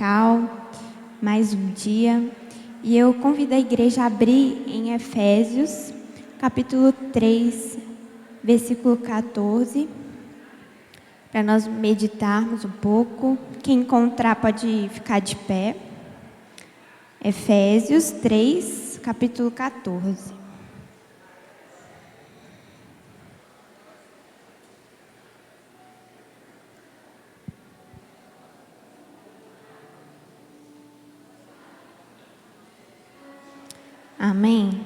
dominical, mais um dia, e eu convido a igreja a abrir em Efésios, capítulo 3, versículo 14, para nós meditarmos um pouco. Quem encontrar pode ficar de pé. Efésios 3, capítulo 14. Amém.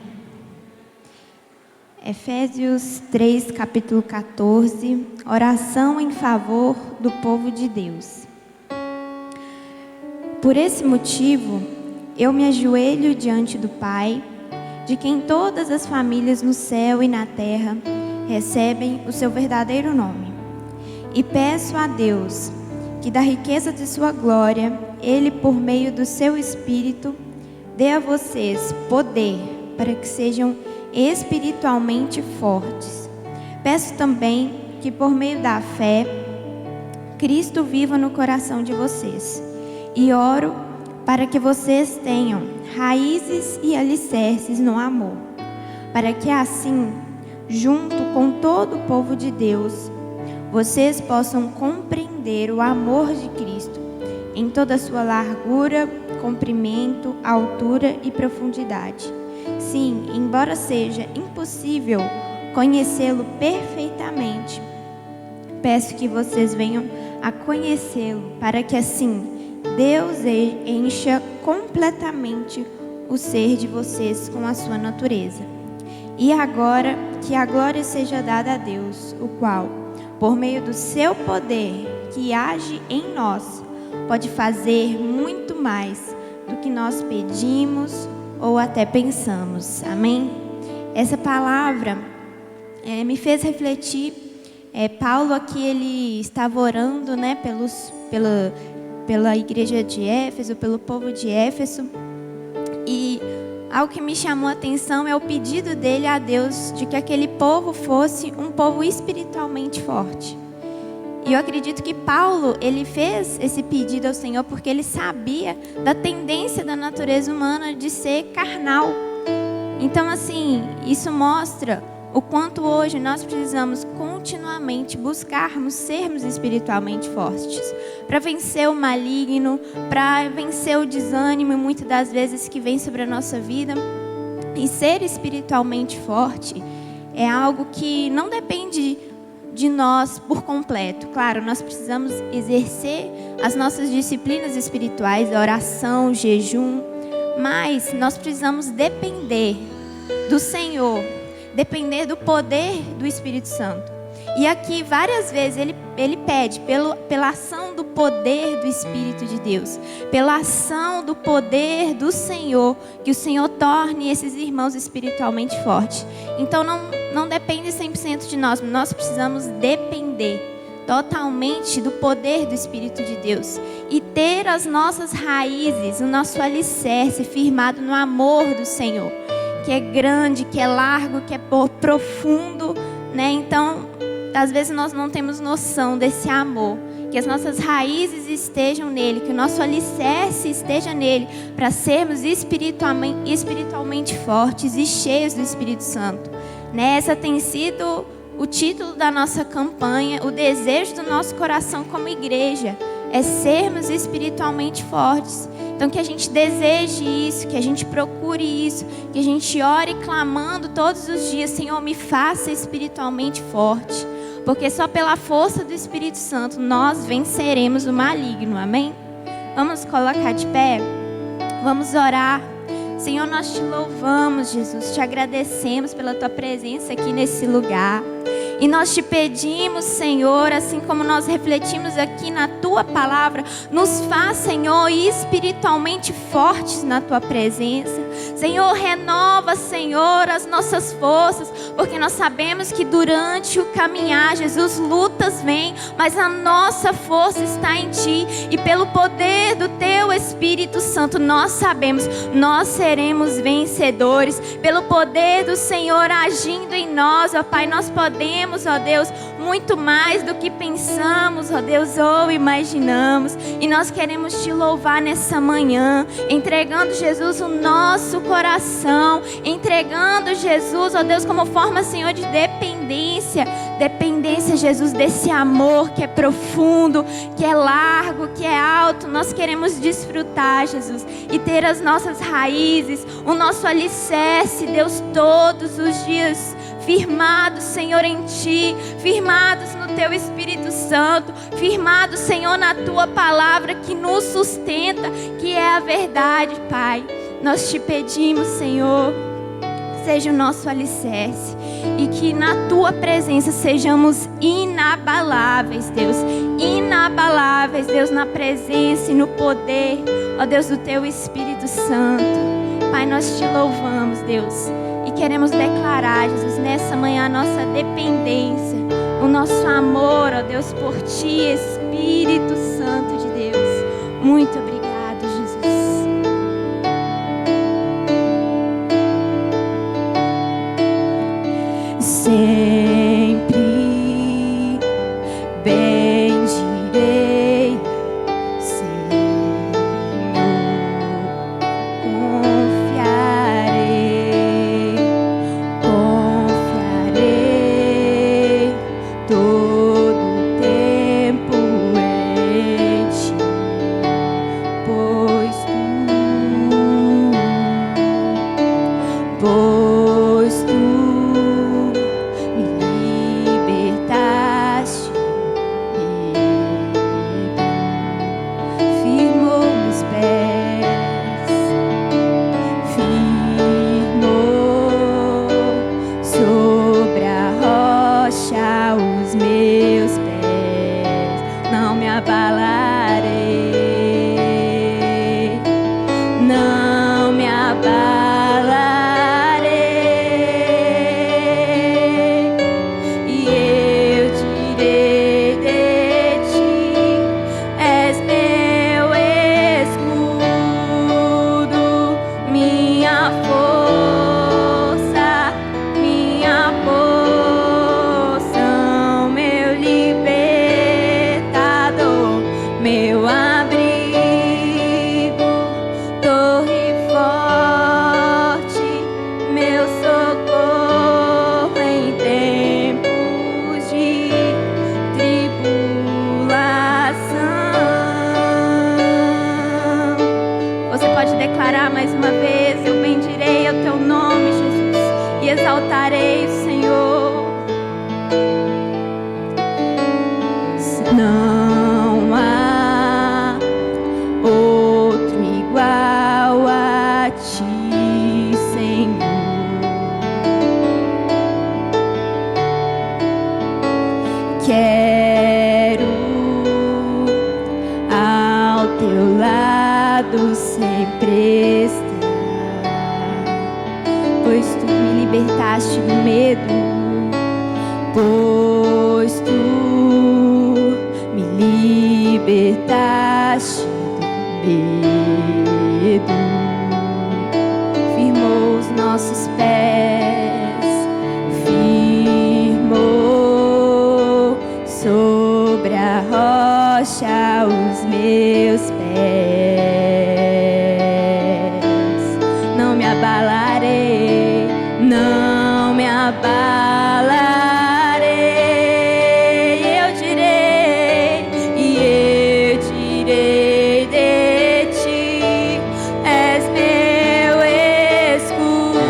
Efésios 3, capítulo 14, oração em favor do povo de Deus. Por esse motivo, eu me ajoelho diante do Pai, de quem todas as famílias no céu e na terra recebem o seu verdadeiro nome. E peço a Deus que da riqueza de sua glória, Ele, por meio do seu Espírito, dê a vocês poder para que sejam espiritualmente fortes. Peço também que por meio da fé, Cristo viva no coração de vocês. E oro para que vocês tenham raízes e alicerces no amor, para que assim, junto com todo o povo de Deus, vocês possam compreender o amor de Cristo em toda a sua largura, comprimento, altura e profundidade. Sim, embora seja impossível conhecê-lo perfeitamente, peço que vocês venham a conhecê-lo, para que assim Deus encha completamente o ser de vocês com a sua natureza. E agora que a glória seja dada a Deus, o qual, por meio do seu poder que age em nós, pode fazer muito mais do que nós pedimos ou até pensamos. Amém? Essa palavra me fez refletir. Paulo aqui, ele estava orando, né, pela igreja de Éfeso, pelo povo de Éfeso. E algo que me chamou a atenção é o pedido dele a Deus de que aquele povo fosse um povo espiritualmente forte. E eu acredito que Paulo, ele fez esse pedido ao Senhor porque ele sabia da tendência da natureza humana de ser carnal. Então, assim, isso mostra o quanto hoje nós precisamos continuamente buscarmos sermos espiritualmente fortes, para vencer o maligno, para vencer o desânimo, muitas das vezes que vem sobre a nossa vida. E ser espiritualmente forte é algo que não depende de nós por completo. Claro, nós precisamos exercer as nossas disciplinas espirituais, a oração, o jejum, mas nós precisamos depender do Senhor, depender do poder do Espírito Santo. E aqui várias vezes ele pede pela ação do poder do Espírito de Deus, pela ação do poder do Senhor, que o Senhor torne esses irmãos espiritualmente fortes. Então não depende 100% de nós, nós precisamos depender totalmente do poder do Espírito de Deus e ter as nossas raízes, o nosso alicerce firmado no amor do Senhor, que é grande, que é largo, que é profundo, né? Então, às vezes nós não temos noção desse amor, que as nossas raízes estejam nele, que o nosso alicerce esteja nele, para sermos espiritualmente fortes e cheios do Espírito Santo. Né? Essa tem sido o título da nossa campanha, o desejo do nosso coração como igreja, é sermos espiritualmente fortes. Então que a gente deseje isso, que a gente procure isso, que a gente ore clamando todos os dias: Senhor, me faça espiritualmente forte. Porque só pela força do Espírito Santo nós venceremos o maligno, amém? Vamos colocar de pé, vamos orar. Senhor, nós te louvamos, Jesus, te agradecemos pela tua presença aqui nesse lugar. E nós te pedimos, Senhor, assim como nós refletimos aqui na tua palavra, nos faz, Senhor, espiritualmente fortes na tua presença. Senhor, renova, Senhor, as nossas forças, porque nós sabemos que durante o caminhar, Jesus, lutas vêm, mas a nossa força está em ti, e pelo poder do teu Espírito Santo, nós sabemos, nós seremos vencedores. Pelo poder do Senhor agindo em nós, ó Pai, nós podemos, ó Deus, muito mais do que pensamos, ó Deus, ou imaginamos. E nós queremos te louvar nessa manhã, entregando, Jesus, o nosso coração, entregando, Jesus, ó Deus, como forma, Senhor, de dependência, Jesus, desse amor que é profundo, que é largo, que é alto. Nós queremos desfrutar, Jesus, e ter as nossas raízes, o nosso alicerce, Deus, todos os dias firmados, Senhor, em Ti, firmados no Teu Espírito Santo, firmados, Senhor, na Tua palavra que nos sustenta, que é a verdade, Pai. Nós te pedimos, Senhor, seja o nosso alicerce e que na Tua presença sejamos inabaláveis, Deus, inabaláveis, Deus, na presença e no poder, ó Deus, do Teu Espírito Santo. Pai, nós te louvamos, Deus, e queremos declarar, Jesus, nessa manhã a nossa dependência, o nosso amor, ó Deus, por Ti, Espírito Santo de Deus. Muito obrigado, Jesus. Sempre bendirei, Senhor, confiarei todo o tempo em Ti, pois Tu exaltarei o Senhor. Não há outro igual a Ti, Senhor. Quero ao Teu lado sempre estar, pois Tu me libertaste do medo, pois Tu me libertaste do medo, firmou os nossos pés, firmou sobre a rocha os meus pés. Não me abalarei, não me abalarei. Eu direi, e eu direi de Ti, és meu escudo,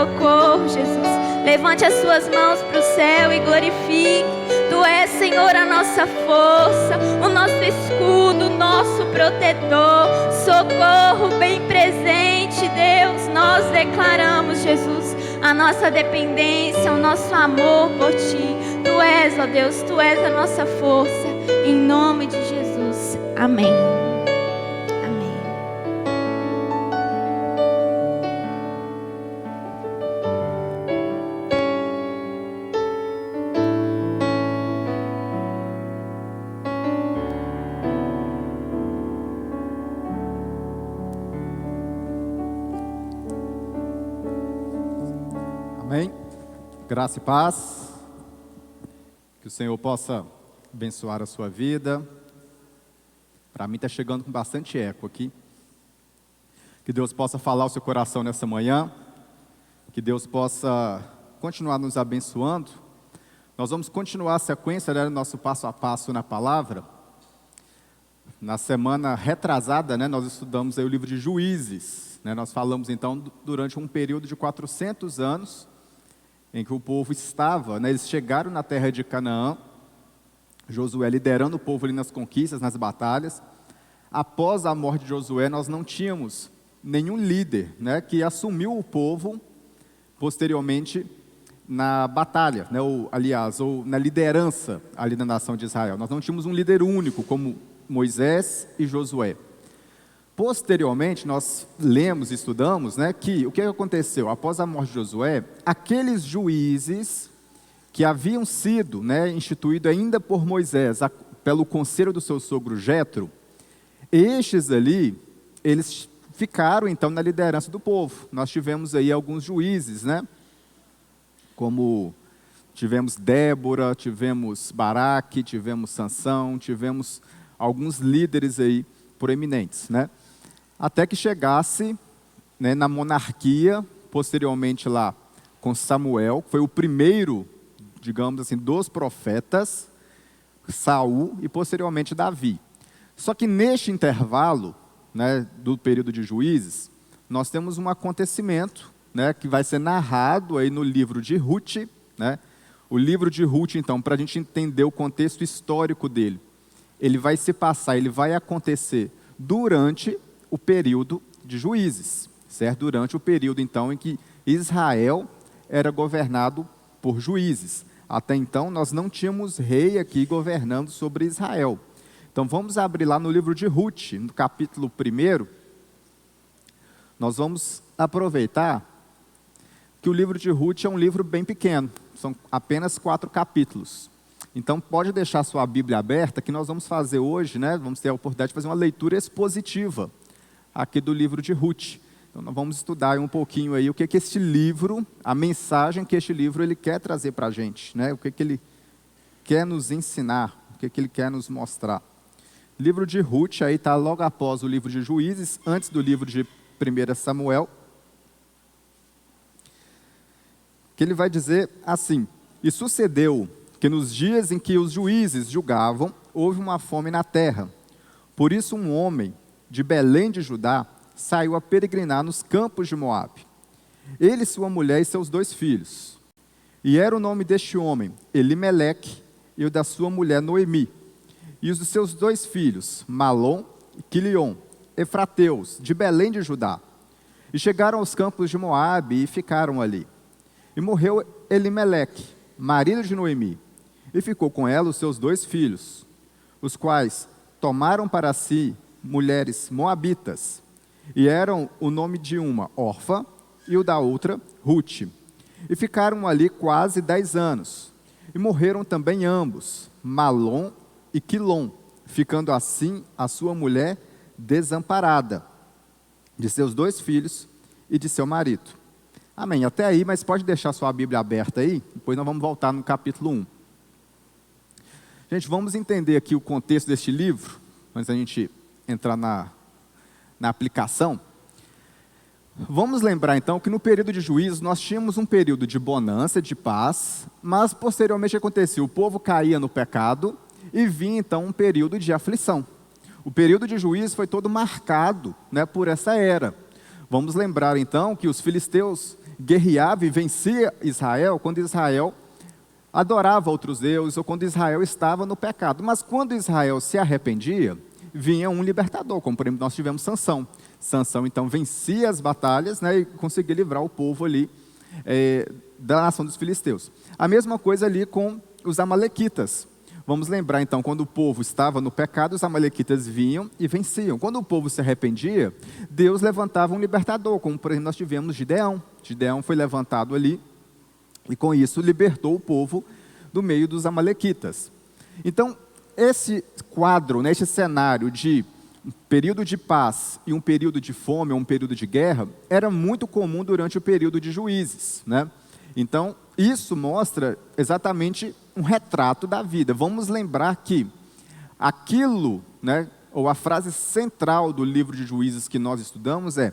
socorro, Jesus. Levante as suas mãos para o céu e glorifique. Tu és, Senhor, a nossa força, o nosso escudo, o nosso protetor. Socorro bem presente, Deus. Nós declaramos, Jesus, a nossa dependência, o nosso amor por Ti. Tu és, ó Deus, Tu és a nossa força. Em nome de Jesus. Amém. Amém? Graça e paz. Que o Senhor possa abençoar a sua vida. Para mim está chegando com bastante eco aqui. Que Deus possa falar ao seu coração nessa manhã. Que Deus possa continuar nos abençoando. Nós vamos continuar a sequência do nosso passo a passo na palavra. Na semana retrasada, nós estudamos aí o livro de Juízes. Nós falamos então durante um período de 400 anos em que o povo estava, eles chegaram na terra de Canaã, Josué liderando o povo ali nas conquistas, nas batalhas. Após a morte de Josué, nós não tínhamos nenhum líder que assumiu o povo posteriormente na batalha, ou na liderança ali da nação de Israel. Nós não tínhamos um líder único, como Moisés e Josué. Posteriormente, nós lemos e estudamos que o que aconteceu? Após a morte de Josué, aqueles juízes que haviam sido instituídos ainda por Moisés, pelo conselho do seu sogro Jetro, estes ali, eles ficaram então na liderança do povo. Nós tivemos aí alguns juízes, como tivemos Débora, tivemos Baraque, tivemos Sansão, tivemos alguns líderes aí proeminentes, até que chegasse na monarquia, posteriormente lá com Samuel, que foi o primeiro, digamos assim, dos profetas, Saul e posteriormente Davi. Só que neste intervalo, do período de Juízes, nós temos um acontecimento, que vai ser narrado aí no livro de Ruth, O livro de Ruth, então, para a gente entender o contexto histórico dele, ele vai acontecer durante o período de Juízes, certo? Durante o período, então, em que Israel era governado por juízes. Até então, nós não tínhamos rei aqui governando sobre Israel. Então, vamos abrir lá no livro de Ruth, no capítulo 1. Nós vamos aproveitar que o livro de Ruth é um livro bem pequeno, são apenas 4 capítulos. Então, pode deixar sua Bíblia aberta, que nós vamos fazer hoje, vamos ter a oportunidade de fazer uma leitura expositiva aqui do livro de Ruth. Então, nós vamos estudar um pouquinho aí o que este livro, a mensagem que este livro ele quer trazer para a gente, o que ele quer nos ensinar, o que ele quer nos mostrar. O livro de Ruth aí está logo após o livro de Juízes, antes do livro de 1 Samuel, que ele vai dizer assim: e sucedeu que nos dias em que os juízes julgavam, houve uma fome na terra. Por isso um homem de Belém de Judá saiu a peregrinar nos campos de Moabe. Ele, sua mulher e seus 2 filhos. E era o nome deste homem Elimeleque, e o da sua mulher Noemi. E os de seus 2 filhos, Malom e Quilion, efrateus, de Belém de Judá. E chegaram aos campos de Moabe e ficaram ali. E morreu Elimeleque, marido de Noemi, e ficou com ela os seus 2 filhos, os quais tomaram para si mulheres moabitas, e eram o nome de uma Orfa e o da outra Ruth. E ficaram ali quase 10 anos, e morreram também ambos, Malom e Quilom, ficando assim a sua mulher desamparada, de seus 2 filhos e de seu marido. Amém, até aí, mas pode deixar sua Bíblia aberta aí, depois nós vamos voltar no capítulo 1. Gente, vamos entender aqui o contexto deste livro, antes da gente entrar na aplicação. Vamos lembrar então que no período de Juízes nós tínhamos um período de bonança, de paz, mas posteriormente acontecia, o povo caía no pecado e vinha então um período de aflição. O período de Juízes foi todo marcado por essa era. Vamos lembrar então que os filisteus, guerreava e vencia Israel quando Israel adorava outros deuses ou quando Israel estava no pecado. Mas quando Israel se arrependia, vinha um libertador, como por exemplo nós tivemos Sansão. Sansão então vencia as batalhas, né, e conseguia livrar o povo ali da nação dos filisteus. A mesma coisa ali com os amalequitas. Vamos lembrar então, quando o povo estava no pecado, os amalequitas vinham e venciam. Quando o povo se arrependia, Deus levantava um libertador, como por exemplo nós tivemos Gideão. Gideão foi levantado ali e com isso libertou o povo do meio dos amalequitas. Então, esse quadro, né, esse cenário de um período de paz e um período de fome, ou um período de guerra, era muito comum durante o período de Juízes, né? Então, isso mostra exatamente um retrato da vida. Vamos lembrar que aquilo, né, ou a frase central do livro de Juízes que nós estudamos é: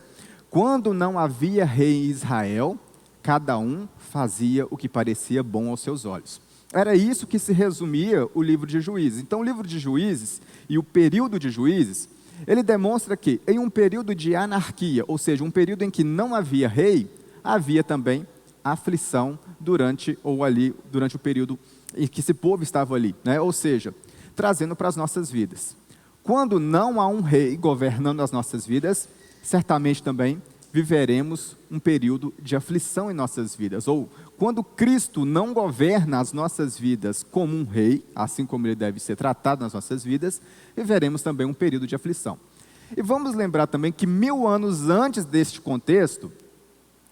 quando não havia rei em Israel, cada um fazia o que parecia bom aos seus olhos. Era isso que se resumia o livro de Juízes. Então, o livro de Juízes e o período de Juízes, ele demonstra que em um período de anarquia, ou seja, um período em que não havia rei, havia também aflição durante o período em que esse povo estava ali, né? Ou seja, trazendo para as nossas vidas. Quando não há um rei governando as nossas vidas, certamente também viveremos um período de aflição em nossas vidas. Ou quando Cristo não governa as nossas vidas como um rei, assim como ele deve ser tratado nas nossas vidas, viveremos também um período de aflição. E vamos lembrar também que 1000 anos antes deste contexto,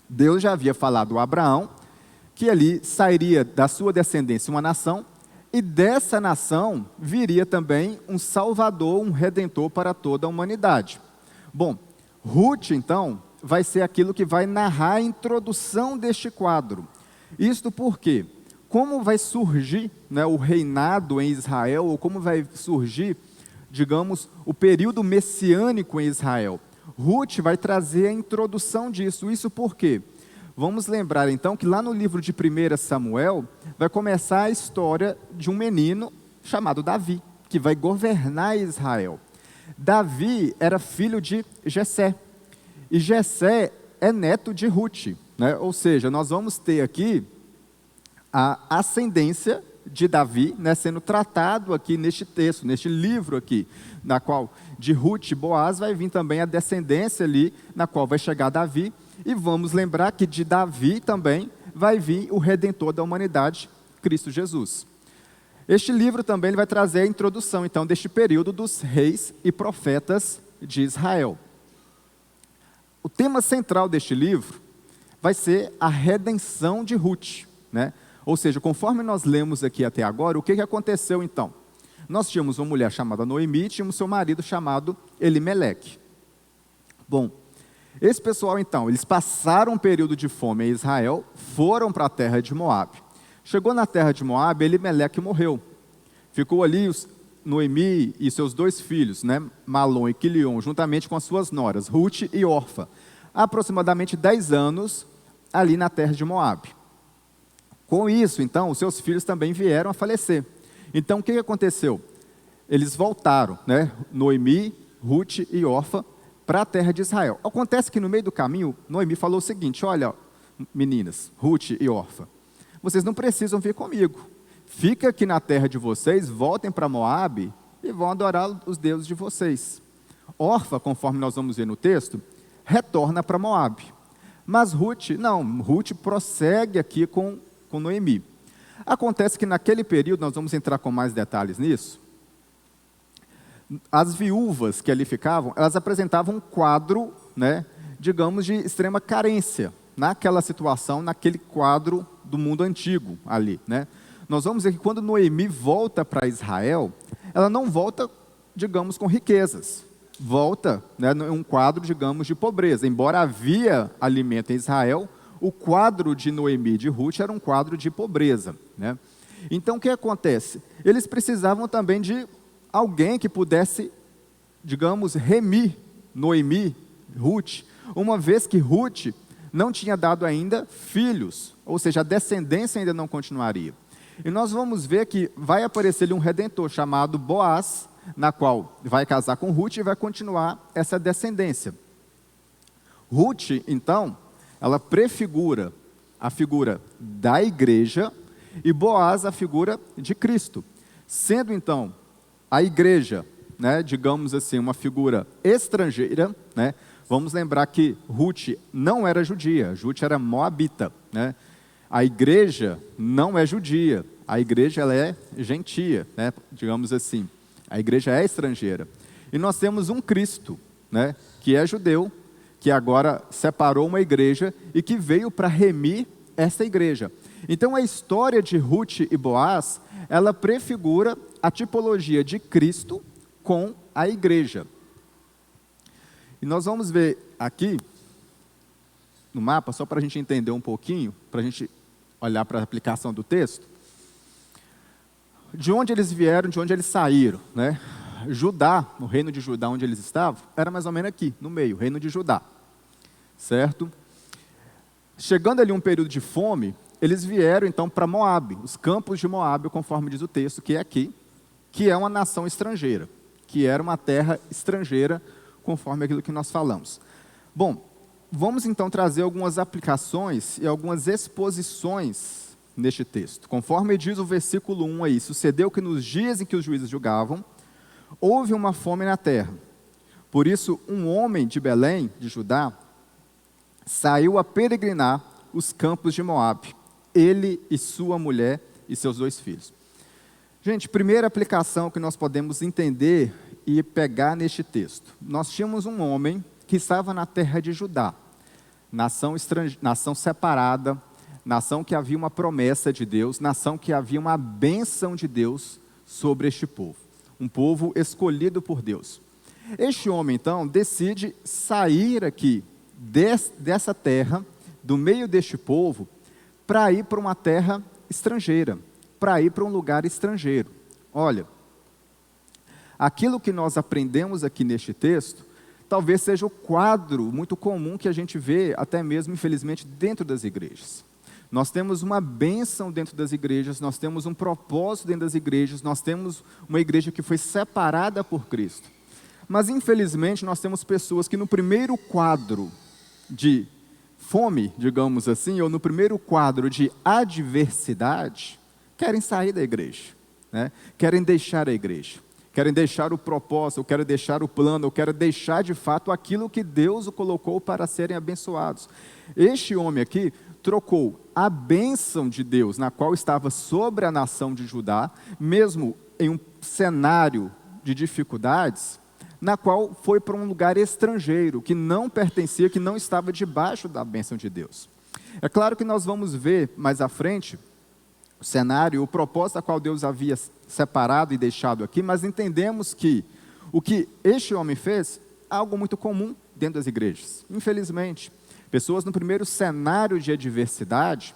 Deus já havia falado a Abraão que ali sairia da sua descendência uma nação, e dessa nação viria também um Salvador, um Redentor para toda a humanidade. Bom, Ruth, então, vai ser aquilo que vai narrar a introdução deste quadro. Isto porque, como vai surgir, né, o reinado em Israel, ou como vai surgir, digamos, o período messiânico em Israel. Ruth vai trazer a introdução disso. Isso por quê? Vamos lembrar então que lá no livro de 1 Samuel, vai começar a história de um menino chamado Davi, que vai governar Israel. Davi era filho de Jessé, e Jessé é neto de Ruth, né? Ou seja, nós vamos ter aqui a ascendência de Davi, né, sendo tratado aqui neste texto, neste livro aqui, na qual de Ruth e Boaz vai vir também a descendência ali, na qual vai chegar Davi, e vamos lembrar que de Davi também vai vir o Redentor da humanidade, Cristo Jesus. Este livro também ele vai trazer a introdução, então, deste período dos reis e profetas de Israel. O tema central deste livro vai ser a redenção de Ruth, né? Ou seja, conforme nós lemos aqui até agora, o que aconteceu então? Nós tínhamos uma mulher chamada Noemi, tínhamos seu marido chamado Elimeleque. Bom, esse pessoal então, eles passaram um período de fome em Israel, foram para a terra de Moabe. Chegou na terra de Moabe, Elimeleque morreu. Ficou ali Noemi e seus 2 filhos, né, Malom e Quilion, juntamente com as suas noras, Ruth e Orfa, aproximadamente 10 anos ali na terra de Moabe. Com isso, então, os seus filhos também vieram a falecer. Então, o que aconteceu? Eles voltaram, né, Noemi, Ruth e Orfa, para a terra de Israel. Acontece que no meio do caminho, Noemi falou o seguinte: olha, meninas, Ruth e Orfa, vocês não precisam vir comigo. Fica aqui na terra de vocês, voltem para Moabe e vão adorar os deuses de vocês. Orfa, conforme nós vamos ver no texto, retorna para Moabe. Mas Ruth, não, Ruth prossegue aqui com Noemi. Acontece que naquele período, nós vamos entrar com mais detalhes nisso, as viúvas que ali ficavam, elas apresentavam um quadro, né, digamos, de extrema carência, naquela situação, naquele quadro do mundo antigo ali, né? Nós vamos ver que quando Noemi volta para Israel, ela não volta, digamos, com riquezas, volta, né, um quadro, digamos, de pobreza. Embora havia alimento em Israel, o quadro de Noemi e de Ruth era um quadro de pobreza, né? Então, o que acontece? Eles precisavam também de alguém que pudesse, digamos, remir Noemi, Ruth, uma vez que Ruth não tinha dado ainda filhos, ou seja, a descendência ainda não continuaria. E nós vamos ver que vai aparecer ali um redentor chamado Boaz, na qual vai casar com Ruth e vai continuar essa descendência. Ruth, então, ela prefigura a figura da igreja e Boaz a figura de Cristo. Sendo então a igreja, né, digamos assim, uma figura estrangeira, né, vamos lembrar que Ruth não era judia, Ruth era moabita, né? A igreja não é judia, a igreja ela é gentia, né, digamos assim, a igreja é estrangeira. E nós temos um Cristo, né, que é judeu, que agora separou uma igreja e que veio para remir esta igreja. Então a história de Ruth e Boaz, ela prefigura a tipologia de Cristo com a igreja. E nós vamos ver aqui no mapa, só para a gente entender um pouquinho, para a gente olhar para a aplicação do texto, de onde eles vieram, de onde eles saíram, né? Judá, o reino de Judá onde eles estavam, era mais ou menos aqui, no meio, o reino de Judá, certo? Chegando ali um período de fome, eles vieram então para Moabe, os campos de Moabe, conforme diz o texto, que é aqui, que é uma nação estrangeira, que era uma terra estrangeira, conforme aquilo que nós falamos. Bom, vamos então trazer algumas aplicações e algumas exposições neste texto. Conforme diz o versículo 1 aí, sucedeu que nos dias em que os juízes julgavam, houve uma fome na terra. Por isso, um homem de Belém, de Judá, saiu a peregrinar os campos de Moabe, ele e sua mulher e seus 2 filhos. Gente, primeira aplicação que nós podemos entender e pegar neste texto. Nós tínhamos um homem que estava na terra de Judá, nação separada, nação que havia uma promessa de Deus, nação que havia uma bênção de Deus sobre este povo. Um povo escolhido por Deus. Este homem, então, decide sair aqui dessa terra, do meio deste povo, para ir para uma terra estrangeira, para ir para um lugar estrangeiro. Olha, aquilo que nós aprendemos aqui neste texto, talvez seja o quadro muito comum que a gente vê, até mesmo, infelizmente, dentro das igrejas. Nós temos uma bênção dentro das igrejas, nós temos um propósito dentro das igrejas, nós temos uma igreja que foi separada por Cristo. Mas, infelizmente, nós temos pessoas que no primeiro quadro de fome, digamos assim, ou no primeiro quadro de adversidade, querem sair da igreja, né? Querem deixar a igreja, querem deixar o propósito, ou querem deixar o plano, ou querem deixar de fato aquilo que Deus o colocou para serem abençoados. Este homem aqui trocou a bênção de Deus, na qual estava sobre a nação de Judá, mesmo em um cenário de dificuldades, na qual foi para um lugar estrangeiro, que não pertencia, que não estava debaixo da bênção de Deus. É claro que nós vamos ver mais à frente o cenário, o propósito a qual Deus havia separado e deixado aqui, mas entendemos que o que este homem fez é algo muito comum dentro das igrejas. Infelizmente, pessoas no primeiro cenário de adversidade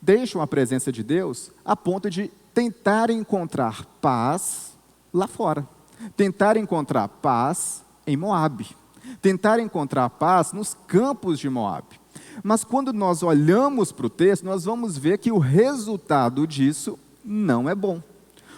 deixam a presença de Deus a ponto de tentar encontrar paz lá fora. Tentar encontrar paz em Moabe, tentar encontrar paz nos campos de Moabe. Mas quando nós olhamos para o texto, nós vamos ver que o resultado disso não é bom.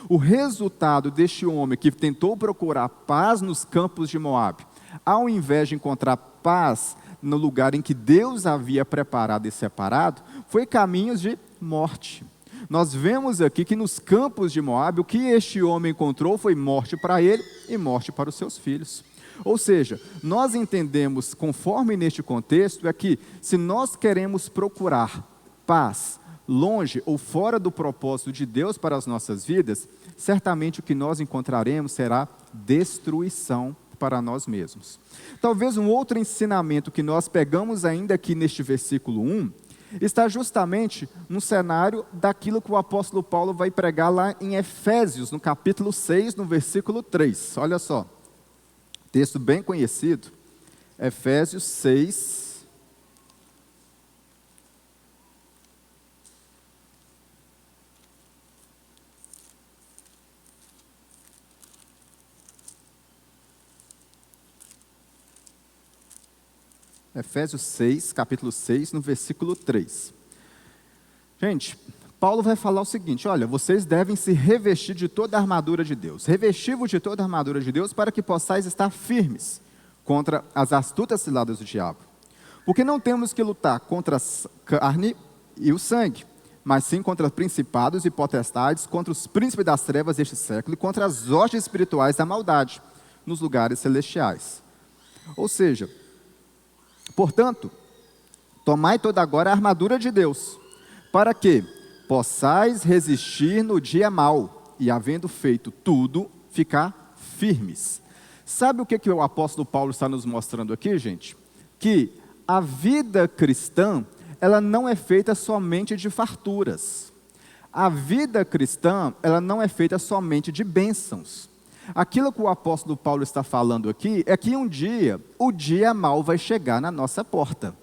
O resultado deste homem que tentou procurar paz nos campos de Moabe, ao invés de encontrar paz no lugar em que Deus havia preparado e separado, foi caminhos de morte. Nós vemos aqui que nos campos de Moabe, o que este homem encontrou foi morte para ele e morte para os seus filhos. Ou seja, nós entendemos, conforme neste contexto, é que se nós queremos procurar paz longe ou fora do propósito de Deus para as nossas vidas, certamente o que nós encontraremos será destruição para nós mesmos. Talvez um outro ensinamento que nós pegamos ainda aqui neste versículo 1, está justamente no cenário daquilo que o apóstolo Paulo vai pregar lá em Efésios, no capítulo 6, no versículo 3. Olha só, texto bem conhecido, Efésios 6, Efésios 6, capítulo 6, no versículo 3. Gente, Paulo vai falar o seguinte: olha, vocês devem se revestir de toda a armadura de Deus. Revesti-vos de toda a armadura de Deus para que possais estar firmes contra as astutas ciladas do diabo. Porque não temos que lutar contra a carne e o sangue, mas sim contra principados e potestades, contra os príncipes das trevas deste século e contra as hostes espirituais da maldade nos lugares celestiais. Ou seja, portanto, tomai toda agora a armadura de Deus, para que possais resistir no dia mau e, havendo feito tudo, ficar firmes. Sabe o que o apóstolo Paulo está nos mostrando aqui, gente? Que a vida cristã, ela não é feita somente de farturas. A vida cristã, ela não é feita somente de bênçãos. Aquilo que o apóstolo Paulo está falando aqui é que um dia, o dia mau vai chegar na nossa porta.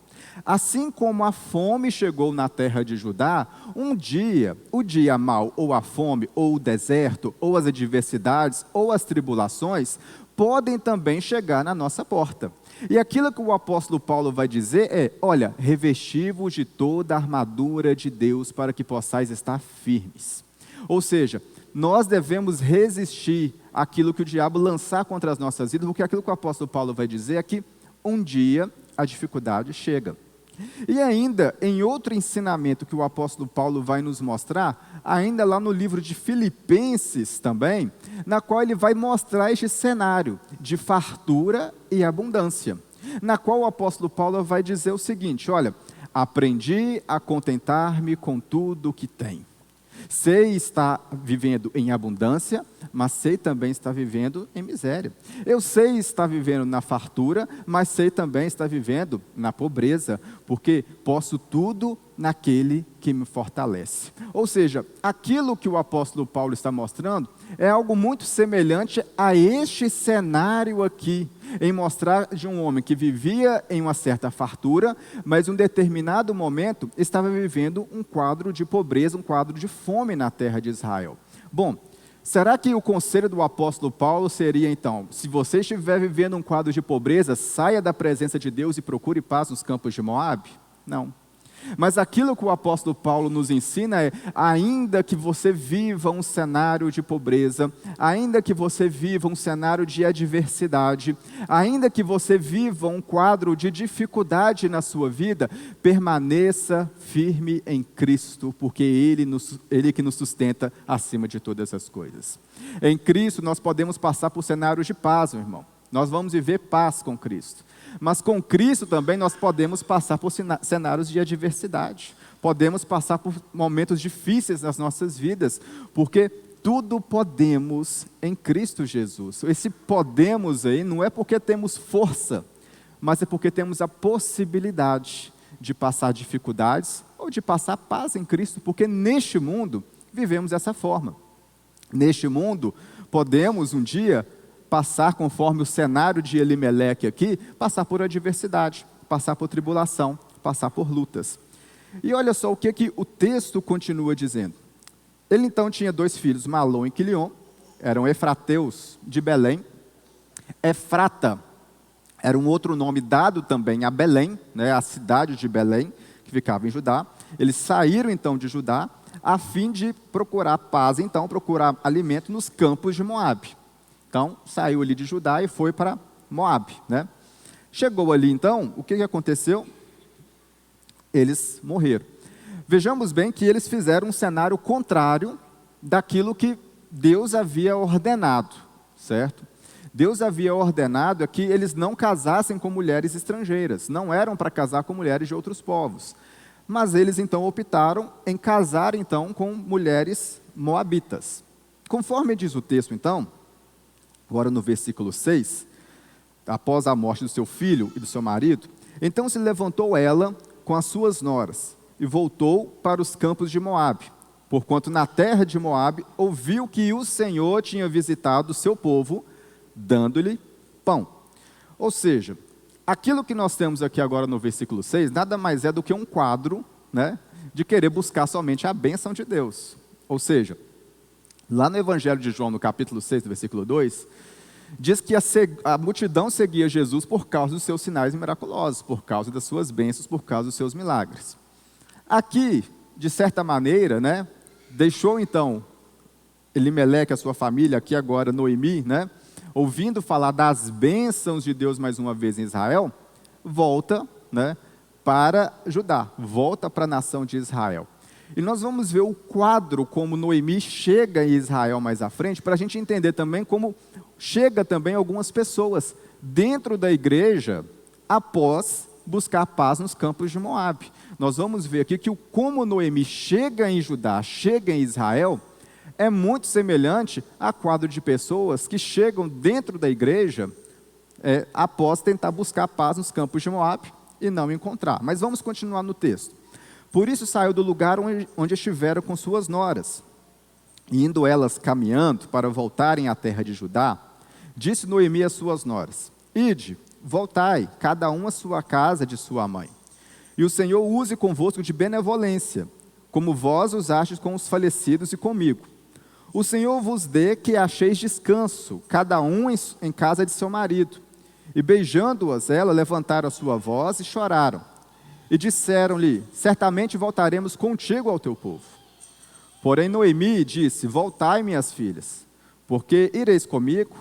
Assim como a fome chegou na terra de Judá, um dia, o dia mau, ou a fome, ou o deserto, ou as adversidades, ou as tribulações, podem também chegar na nossa porta. E aquilo que o apóstolo Paulo vai dizer é, olha, revesti-vos de toda a armadura de Deus para que possais estar firmes. Ou seja, nós devemos resistir àquilo que o diabo lançar contra as nossas vidas, porque aquilo que o apóstolo Paulo vai dizer é que um dia a dificuldade chega. E ainda, em outro ensinamento que o apóstolo Paulo vai nos mostrar, ainda lá no livro de Filipenses também, na qual ele vai mostrar este cenário de fartura e abundância, na qual o apóstolo Paulo vai dizer o seguinte, olha, aprendi a contentar-me com tudo o que tenho. Sei estar vivendo em abundância, mas sei também estar vivendo em miséria. Eu sei estar vivendo na fartura, mas sei também estar vivendo na pobreza, porque posso tudo naquele que me fortalece. Ou seja, aquilo que o apóstolo Paulo está mostrando é algo muito semelhante a este cenário aqui, em mostrar de um homem que vivia em uma certa fartura, mas em um determinado momento estava vivendo um quadro de pobreza, um quadro de fome na terra de Israel. Bom, será que o conselho do apóstolo Paulo seria então, se você estiver vivendo um quadro de pobreza, saia da presença de Deus e procure paz nos campos de Moabe? Não. Mas aquilo que o apóstolo Paulo nos ensina é, ainda que você viva um cenário de pobreza, ainda que você viva um cenário de adversidade, ainda que você viva um quadro de dificuldade na sua vida, permaneça firme em Cristo, porque Ele que nos sustenta acima de todas as coisas. Em Cristo nós podemos passar por cenários de paz, meu irmão. Nós vamos viver paz com Cristo. Mas com Cristo também nós podemos passar por cenários de adversidade. Podemos passar por momentos difíceis nas nossas vidas, porque tudo podemos em Cristo Jesus. Esse podemos aí não é porque temos força, mas é porque temos a possibilidade de passar dificuldades ou de passar paz em Cristo, porque neste mundo vivemos dessa forma. Neste mundo podemos um dia passar, conforme o cenário de Elimeleque aqui, passar por adversidade, passar por tribulação, passar por lutas. E olha só o que o texto continua dizendo. Ele então tinha 2 filhos, Malom e Quilion, eram efrateus de Belém. Efrata era um outro nome dado também a Belém, né, a cidade de Belém, que ficava em Judá. Eles saíram então de Judá, a fim de procurar paz, então procurar alimento nos campos de Moabe. Então, saiu ali de Judá e foi para Moabe, né? Chegou ali, então, o que aconteceu? Eles morreram. Vejamos bem que eles fizeram um cenário contrário daquilo que Deus havia ordenado, certo? Deus havia ordenado que eles não casassem com mulheres estrangeiras, não eram para casar com mulheres de outros povos. Mas eles, então, optaram em casar, então, com mulheres moabitas. Conforme diz o texto, então, agora no versículo 6, após a morte do seu filho e do seu marido, então se levantou ela com as suas noras e voltou para os campos de Moabe, porquanto na terra de Moabe ouviu que o Senhor tinha visitado o seu povo, dando-lhe pão. Ou seja, aquilo que nós temos aqui agora no versículo 6, nada mais é do que um quadro, né, de querer buscar somente a bênção de Deus. Ou seja, lá no Evangelho de João, no capítulo 6, versículo 2, diz que a multidão seguia Jesus por causa dos seus sinais miraculosos, por causa das suas bênçãos, por causa dos seus milagres. Aqui, de certa maneira, né, deixou então Elimeleque, a sua família, aqui agora Noemi, né, ouvindo falar das bênçãos de Deus mais uma vez em Israel, volta, né, para Judá, volta para a nação de Israel. E nós vamos ver o quadro como Noemi chega em Israel mais à frente, para a gente entender também como chega também algumas pessoas dentro da igreja após buscar paz nos campos de Moabe. Nós vamos ver aqui que como Noemi chega em Judá, chega em Israel, é muito semelhante a quadro de pessoas que chegam dentro da igreja após tentar buscar paz nos campos de Moabe e não encontrar. Mas vamos continuar no texto. Por isso saiu do lugar onde estiveram com suas noras, e indo elas caminhando para voltarem à terra de Judá, disse Noemi às suas noras: Ide, voltai, cada um à sua casa de sua mãe. E o Senhor use convosco de benevolência, como vós usastes com os falecidos e comigo. O Senhor vos dê que acheis descanso, cada um em casa de seu marido. E beijando-as, ela levantaram a sua voz e choraram. E disseram-lhe: certamente voltaremos contigo ao teu povo. Porém Noemi disse: voltai, minhas filhas, porque ireis comigo?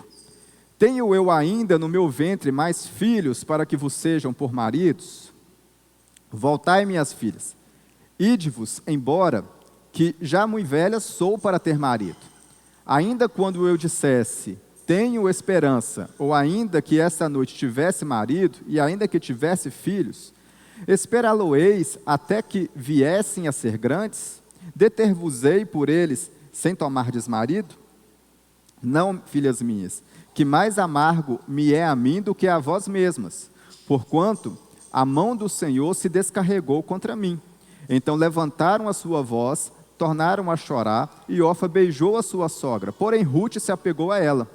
Tenho eu ainda no meu ventre mais filhos para que vos sejam por maridos? Voltai, minhas filhas, ide-vos embora, que já muito velha sou para ter marido. Ainda quando eu dissesse: tenho esperança, ou ainda que esta noite tivesse marido, e ainda que tivesse filhos, esperá-lo-eis até que viessem a ser grandes? Deter-vos-ei por eles, sem tomardes marido? Não, filhas minhas, que mais amargo me é a mim do que a vós mesmas, porquanto a mão do Senhor se descarregou contra mim. Então levantaram a sua voz, tornaram a chorar, e Orfa beijou a sua sogra, porém Rute se apegou a ela.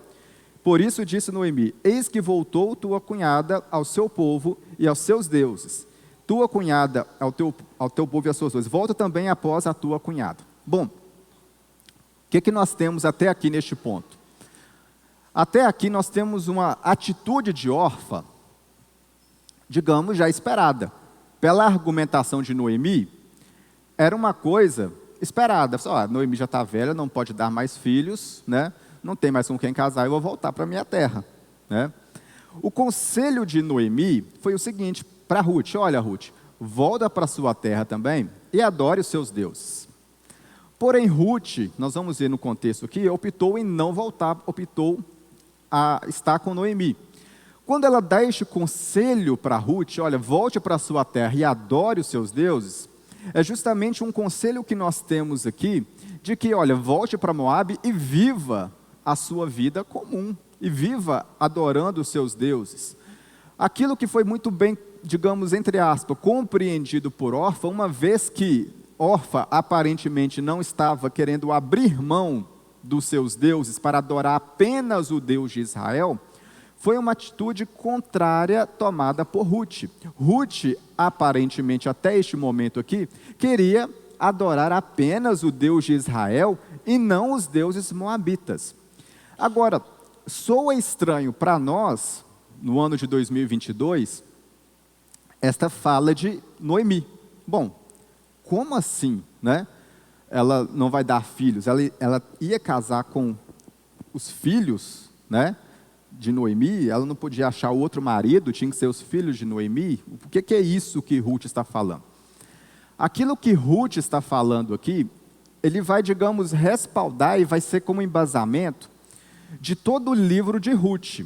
Por isso disse Noemi: eis que voltou tua cunhada ao seu povo e aos seus deuses. Tua cunhada ao teu povo e às suas deuses. Volta também após a tua cunhada. Bom, o que nós temos até aqui neste ponto? Até aqui nós temos uma atitude de Orfa, digamos, já esperada. Pela argumentação de Noemi, era uma coisa esperada. Noemi já está velha, não pode dar mais filhos, né? Não tem mais com quem casar, eu vou voltar para a minha terra, né? O conselho de Noemi foi o seguinte para Rute: olha, Rute, volta para a sua terra também e adore os seus deuses. Porém, Rute, nós vamos ver no contexto aqui, optou em não voltar, optou a estar com Noemi. Quando ela dá este conselho para Rute: olha, volte para a sua terra e adore os seus deuses, é justamente um conselho que nós temos aqui, de que, olha, volte para Moabe e viva a sua vida comum, e viva adorando os seus deuses. Aquilo que foi muito bem, digamos, entre aspas, compreendido por Orfa, uma vez que Orfa aparentemente não estava querendo abrir mão dos seus deuses para adorar apenas o Deus de Israel, foi uma atitude contrária tomada por Rute. Rute, aparentemente, até este momento aqui, queria adorar apenas o Deus de Israel e não os deuses moabitas. Agora, soa estranho para nós, no ano de 2022, esta fala de Noemi. Bom, como assim, né? Ela não vai dar filhos, ela ia casar com os filhos, né, de Noemi, ela não podia achar outro marido, tinha que ser os filhos de Noemi. O que é isso que Rute está falando? Aquilo que Rute está falando aqui, ele vai, digamos, respaldar e vai ser como embasamento de todo o livro de Rute,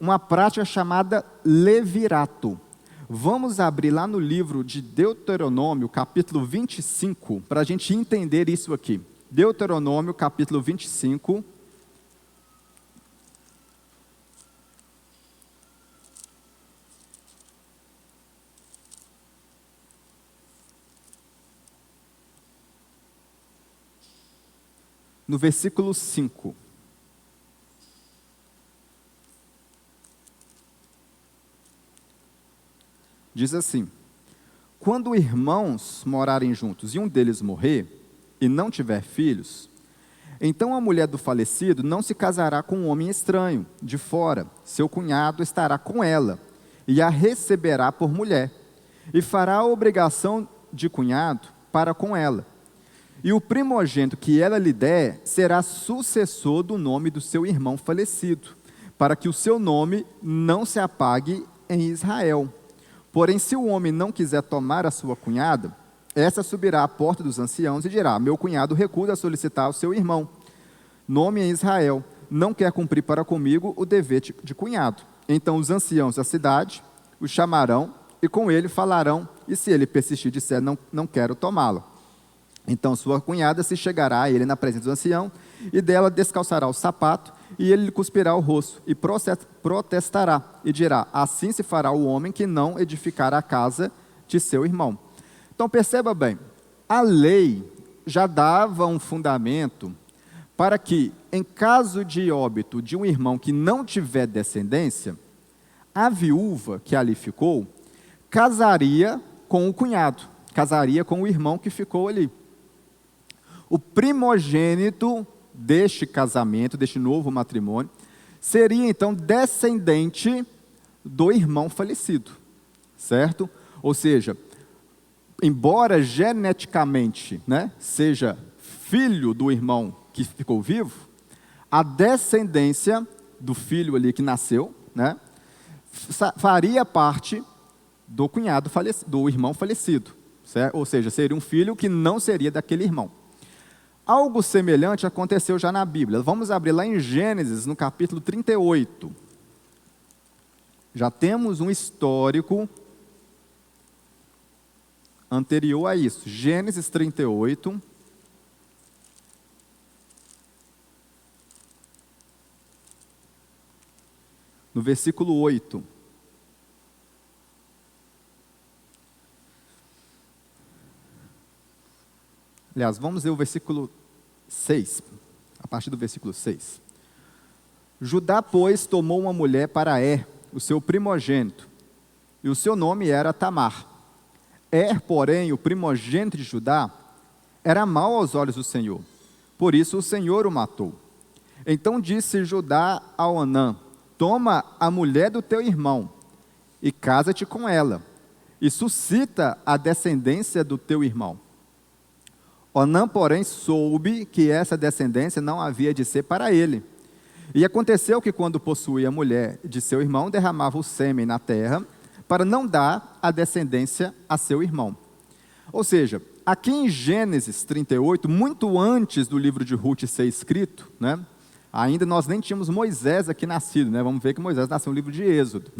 uma prática chamada levirato. Vamos abrir lá no livro de Deuteronômio, capítulo 25, para a gente entender isso aqui. Deuteronômio, capítulo 25. No versículo 5. Diz assim: quando irmãos morarem juntos e um deles morrer e não tiver filhos, então a mulher do falecido não se casará com um homem estranho, de fora. Seu cunhado estará com ela e a receberá por mulher, e fará a obrigação de cunhado para com ela. E o primogênito que ela lhe der será sucessor do nome do seu irmão falecido, para que o seu nome não se apague em Israel. Porém, se o homem não quiser tomar a sua cunhada, essa subirá à porta dos anciãos e dirá: meu cunhado recusa solicitar ao seu irmão, nome em Israel, não quer cumprir para comigo o dever de cunhado. Então os anciãos da cidade o chamarão e com ele falarão, e se ele persistir e disser: não quero tomá-lo, então sua cunhada se chegará a ele na presença do ancião, e dela descalçará o sapato, e ele lhe cuspirá o rosto, e protestará, e dirá: assim se fará o homem que não edificar a casa de seu irmão. Então perceba bem, a lei já dava um fundamento para que, em caso de óbito de um irmão que não tiver descendência, a viúva que ali ficou casaria com o cunhado, casaria com o irmão que ficou ali. O primogênito deste casamento, deste novo matrimônio, seria então descendente do irmão falecido, certo? Ou seja, embora geneticamente, seja filho do irmão que ficou vivo, a descendência do filho ali que nasceu, faria parte do cunhado falecido, do irmão falecido, certo? Ou seja, seria um filho que não seria daquele irmão. Algo semelhante aconteceu já na Bíblia. Vamos abrir lá em Gênesis, no capítulo 38. Já temos um histórico anterior a isso. Gênesis 38. No versículo 8. Aliás, vamos ver o versículo 6, a partir do versículo 6. Judá, pois, tomou uma mulher para o seu primogênito, e o seu nome era Tamar. Porém, o primogênito de Judá, era mau aos olhos do Senhor, por isso o Senhor o matou. Então disse Judá a Onã: toma a mulher do teu irmão, e casa-te com ela, e suscita a descendência do teu irmão. Onã, porém, soube que essa descendência não havia de ser para ele. E aconteceu que, quando possuía a mulher de seu irmão, derramava o sêmen na terra, para não dar a descendência a seu irmão. Ou seja, aqui em Gênesis 38, muito antes do livro de Ruth ser escrito, ainda nós nem tínhamos Moisés aqui nascido, vamos ver que Moisés nasceu no livro de Êxodo.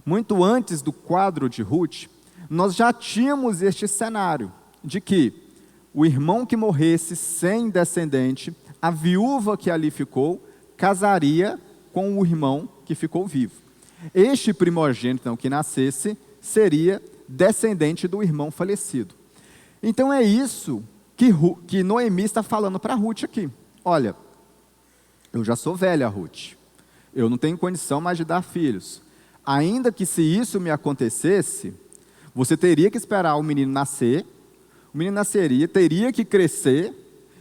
Muito antes do quadro de Ruth, nós já tínhamos este cenário, de que o irmão que morresse sem descendente, a viúva que ali ficou, casaria com o irmão que ficou vivo. Este primogênito, então, que nascesse, seria descendente do irmão falecido. Então é isso que Noemi está falando para Ruth aqui. Olha, eu já sou velha, Ruth, eu não tenho condição mais de dar filhos. Ainda que se isso me acontecesse, você teria que esperar o menino nascer, o menino nasceria, teria que crescer,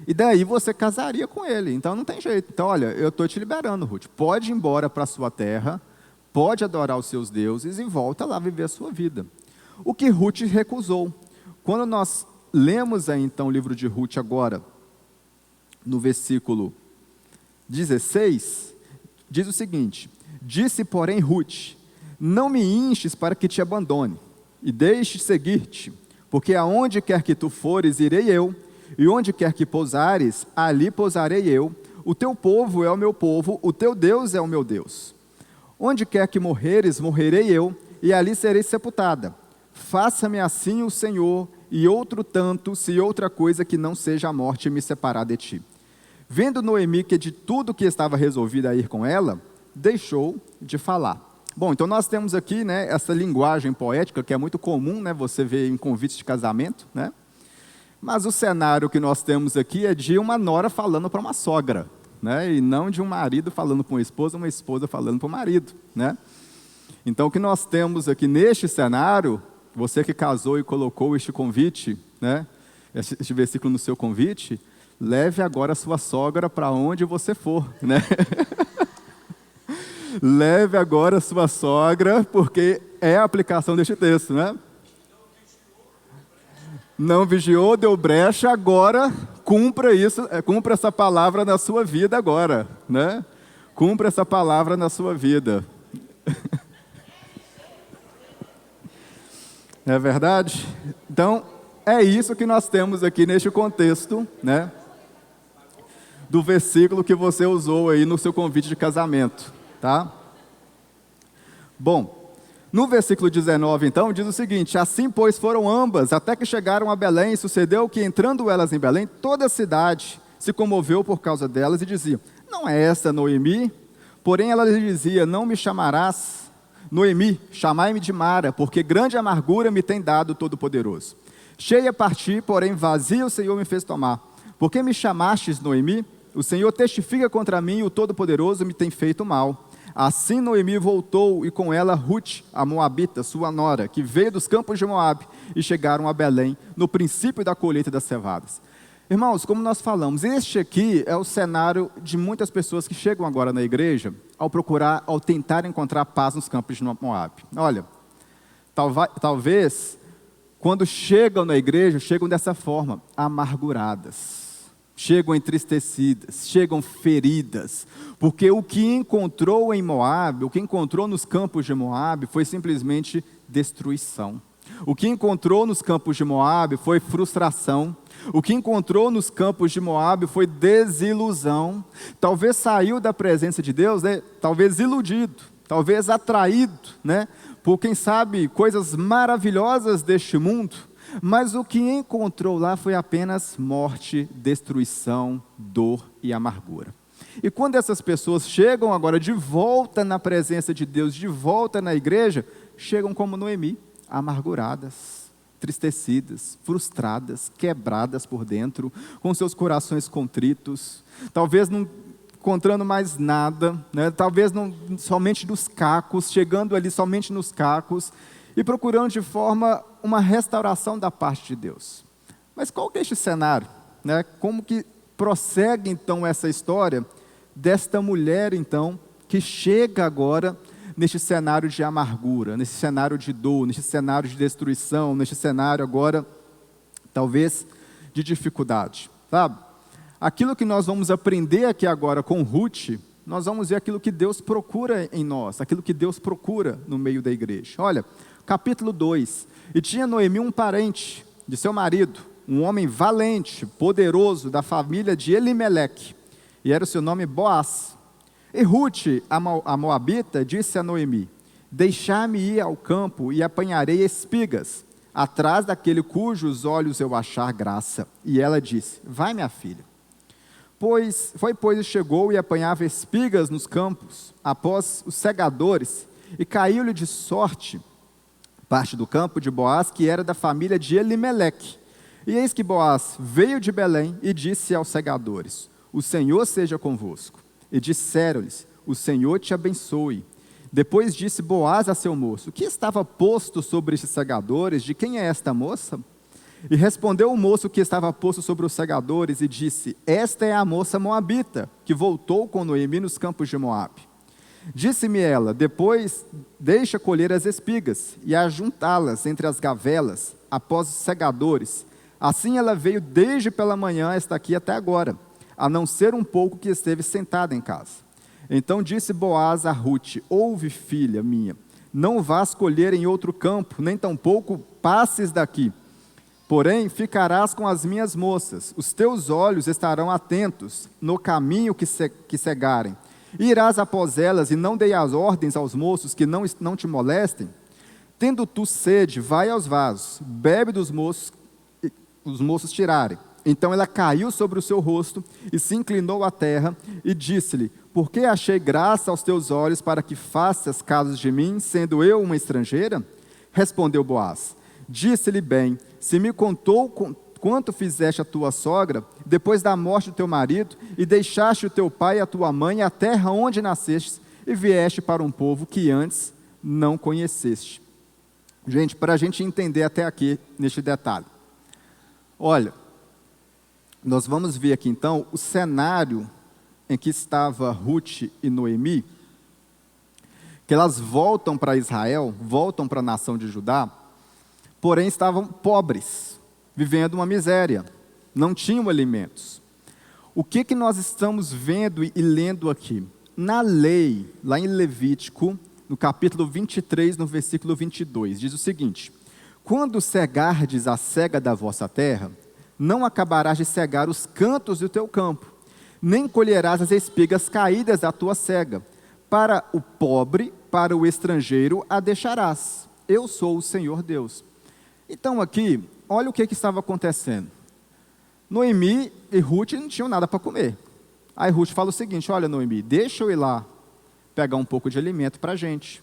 e daí você casaria com ele. Então não tem jeito. Então, olha, eu estou te liberando, Ruth. Pode ir embora para a sua terra, pode adorar os seus deuses e volta lá viver a sua vida. O que Ruth recusou. Quando nós lemos aí, então, o livro de Ruth agora, no versículo 16, diz o seguinte: disse, porém, Ruth: não me instes para que te abandone, e deixe seguir-te, porque aonde quer que tu fores, irei eu, e onde quer que pousares, ali pousarei eu. O teu povo é o meu povo, o teu Deus é o meu Deus. Onde quer que morreres, morrerei eu, e ali serei sepultada. Faça-me assim o Senhor, e outro tanto, se outra coisa que não seja a morte me separar de ti. Vendo Noemi que de tudo que estava resolvida a ir com ela, deixou de falar. Bom, então nós temos aqui, essa linguagem poética que é muito comum, você ver em convites de casamento, Mas o cenário que nós temos aqui é de uma nora falando para uma sogra, e não de um marido falando para uma esposa falando para o marido, Então o que nós temos aqui neste cenário, você que casou e colocou este convite, este versículo no seu convite, leve agora a sua sogra para onde você for, Leve agora a sua sogra, porque é a aplicação deste texto, Não vigiou, deu brecha, agora cumpra isso, cumpra essa palavra na sua vida agora, Cumpra essa palavra na sua vida. Não é verdade? Então, é isso que nós temos aqui neste contexto, né? Do versículo que você usou aí no seu convite de casamento, tá? Bom, no versículo 19, então, diz o seguinte: assim, pois, foram ambas, até que chegaram a Belém, e sucedeu que, entrando elas em Belém, toda a cidade se comoveu por causa delas e dizia: não é esta Noemi? Porém, ela lhe dizia: não me chamarás Noemi, chamai-me de Mara, porque grande amargura me tem dado o Todo-Poderoso. Cheia parti, porém vazia o Senhor me fez tomar. Por que me chamastes Noemi? O Senhor testifica contra mim, e o Todo-Poderoso me tem feito mal. Assim Noemi voltou, e com ela Rute, a Moabita, sua nora, que veio dos campos de Moabe, e chegaram a Belém, no princípio da colheita das cevadas. Irmãos, como nós falamos, este aqui é o cenário de muitas pessoas que chegam agora na igreja, ao tentar encontrar paz nos campos de Moabe. Olha, talvez, quando chegam na igreja, chegam dessa forma, amarguradas. Chegam entristecidas, chegam feridas, porque o que encontrou em Moabe, o que encontrou nos campos de Moabe foi simplesmente destruição. O que encontrou nos campos de Moabe foi frustração. O que encontrou nos campos de Moabe foi desilusão. Talvez saiu da presença de Deus, né? Talvez iludido, talvez atraído, né? Por quem sabe coisas maravilhosas deste mundo. Mas o que encontrou lá foi apenas morte, destruição, dor e amargura. E quando essas pessoas chegam agora de volta na presença de Deus, de volta na igreja, chegam como Noemi, amarguradas, entristecidas, frustradas, quebradas por dentro, com seus corações contritos, talvez não encontrando mais nada, né? Talvez não, somente nos cacos, chegando ali somente nos cacos, e procurando de forma uma restauração da parte de Deus. Mas qual que é este cenário? Né? Como que prossegue então essa história desta mulher então, que chega agora neste cenário de amargura, nesse cenário de dor, neste cenário de destruição, neste cenário agora, talvez, de dificuldade, sabe? Aquilo que nós vamos aprender aqui agora com Ruth, nós vamos ver aquilo que Deus procura em nós, aquilo que Deus procura no meio da igreja. Olha, capítulo 2, e tinha Noemi um parente de seu marido, um homem valente, poderoso, da família de Elimeleque, e era o seu nome Boaz. E Ruth, a Moabita, disse a Noemi: deixai-me ir ao campo e apanharei espigas, atrás daquele cujos olhos eu achar graça. E ela disse: vai, minha filha. Pois e chegou e apanhava espigas nos campos, após os segadores, e caiu-lhe de sorte parte do campo de Boaz, que era da família de Elimeleque. E eis que Boaz veio de Belém e disse aos segadores: o Senhor seja convosco. E disseram-lhes: o Senhor te abençoe. Depois disse Boaz a seu moço: que estava posto sobre estes segadores? De quem é esta moça? E respondeu o moço que estava posto sobre os segadores e disse: esta é a moça moabita, que voltou com Noemi nos campos de Moabe. Disse-me ela: depois deixa colher as espigas e ajuntá-las entre as gavelas, após os segadores. Assim ela veio desde pela manhã, está aqui até agora, a não ser um pouco que esteve sentada em casa. Então disse Boaz a Ruth: ouve, filha minha, não vás colher em outro campo, nem tampouco passes daqui. Porém, ficarás com as minhas moças, os teus olhos estarão atentos no caminho que cegarem. Irás após elas e não dei as ordens aos moços que não te molestem. Tendo tu sede, vai aos vasos, bebe dos moços, os moços tirarem. Então ela caiu sobre o seu rosto e se inclinou à terra e disse-lhe: por que achei graça aos teus olhos para que faças caso de mim, sendo eu uma estrangeira? Respondeu Boaz: disse-lhe bem, se me contou quanto fizeste a tua sogra, depois da morte do teu marido, e deixaste o teu pai e a tua mãe, a terra onde nasceste, e vieste para um povo que antes não conheceste. Gente, para a gente entender até aqui, neste detalhe. Olha, nós vamos ver aqui então o cenário em que estava Ruth e Noemi, que elas voltam para Israel, voltam para a nação de Judá, porém estavam pobres, vivendo uma miséria, não tinham alimentos. O que nós estamos vendo e lendo aqui? Na lei, lá em Levítico, no capítulo 23, no versículo 22, diz o seguinte: quando cegardes a cega da vossa terra, não acabarás de cegar os cantos do teu campo, nem colherás as espigas caídas da tua cega. Para o pobre, para o estrangeiro, a deixarás. Eu sou o Senhor Deus. Então aqui, olha o que estava acontecendo. Noemi e Ruth não tinham nada para comer. Aí Ruth fala o seguinte: olha, Noemi, deixa eu ir lá pegar um pouco de alimento para a gente.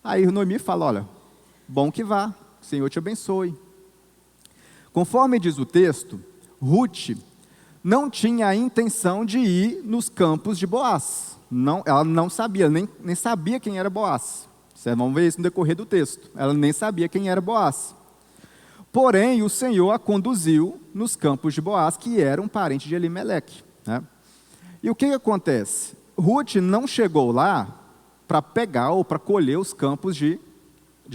Aí Noemi fala: olha, bom que vá, o Senhor te abençoe. Conforme diz o texto, Ruth não tinha a intenção de ir nos campos de Boaz. Não, ela não sabia, nem sabia quem era Boaz. Vocês vão ver isso no decorrer do texto. Ela nem sabia quem era Boaz. Porém, o Senhor a conduziu nos campos de Boaz, que era um parente de Elimeleque, né? E o que acontece? Ruth não chegou lá para pegar ou para colher os campos de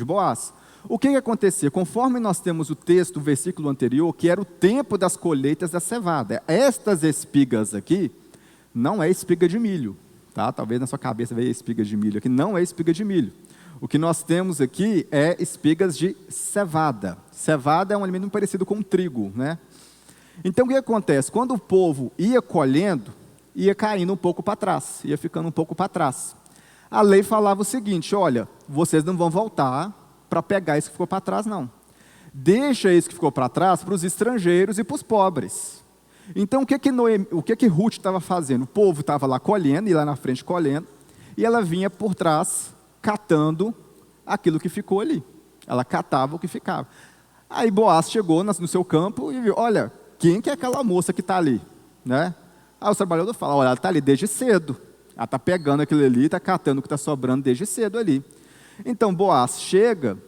Boaz. O que acontecia? Conforme nós temos o texto, o versículo anterior, que era o tempo das colheitas da cevada. Estas espigas aqui, não é espiga de milho, tá? Talvez na sua cabeça veja espiga de milho aqui, não é espiga de milho. O que nós temos aqui é espigas de cevada. Cevada é um alimento parecido com trigo, né? Então o que acontece? Quando o povo ia colhendo, ia caindo um pouco para trás, ia ficando um pouco para trás. A lei falava o seguinte: olha, vocês não vão voltar para pegar isso que ficou para trás, não. Deixa isso que ficou para trás para os estrangeiros e para os pobres. Então o que Ruth estava fazendo? O povo estava lá colhendo, e lá na frente colhendo, e ela vinha por trás catando aquilo que ficou ali. Ela catava o que ficava. Aí Boaz chegou no seu campo e viu: olha, quem que é aquela moça que está ali? Né? Aí os trabalhadores falam: olha, ela está ali desde cedo. Ela está pegando aquilo ali, está catando o que está sobrando desde cedo ali. Então Boaz chega.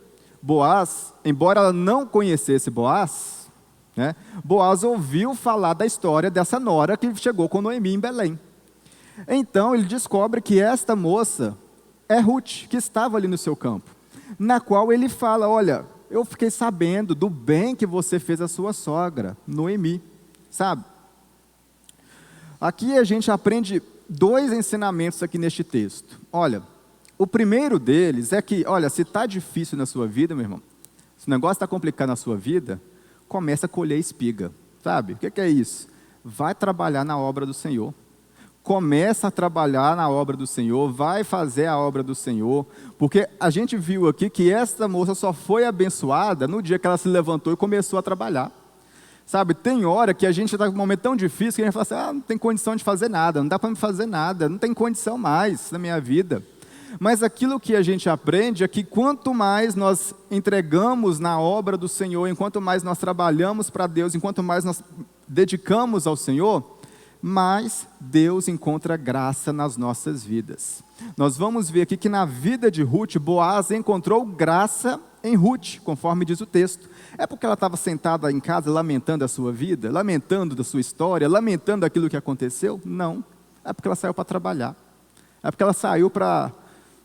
Boaz, embora ela não conhecesse Boaz, né, Boaz ouviu falar da história dessa nora que chegou com Noemi em Belém. Então ele descobre que esta moça é Ruth, que estava ali no seu campo, na qual ele fala: olha, eu fiquei sabendo do bem que você fez à sua sogra, Noemi, sabe? Aqui a gente aprende 2 ensinamentos aqui neste texto. Olha, o primeiro deles é que, olha, se está difícil na sua vida, meu irmão, se o negócio está complicado na sua vida, começa a colher espiga, sabe? O que é isso? Vai trabalhar na obra do Senhor. Começa a trabalhar na obra do Senhor, vai fazer a obra do Senhor, porque a gente viu aqui que esta moça só foi abençoada no dia que ela se levantou e começou a trabalhar. Sabe, tem hora que a gente está num momento tão difícil que a gente fala assim: não tem condição de fazer nada, não dá para me fazer nada, não tem condição mais na minha vida. Mas aquilo que a gente aprende é que quanto mais nós entregamos na obra do Senhor, enquanto mais nós trabalhamos para Deus, enquanto mais nós dedicamos ao Senhor, mais Deus encontra graça nas nossas vidas. Nós vamos ver aqui que na vida de Ruth, Boaz encontrou graça em Ruth, conforme diz o texto. É porque ela estava sentada em casa lamentando a sua vida, lamentando da sua história, lamentando aquilo que aconteceu? Não, é porque ela saiu para trabalhar. É porque ela saiu para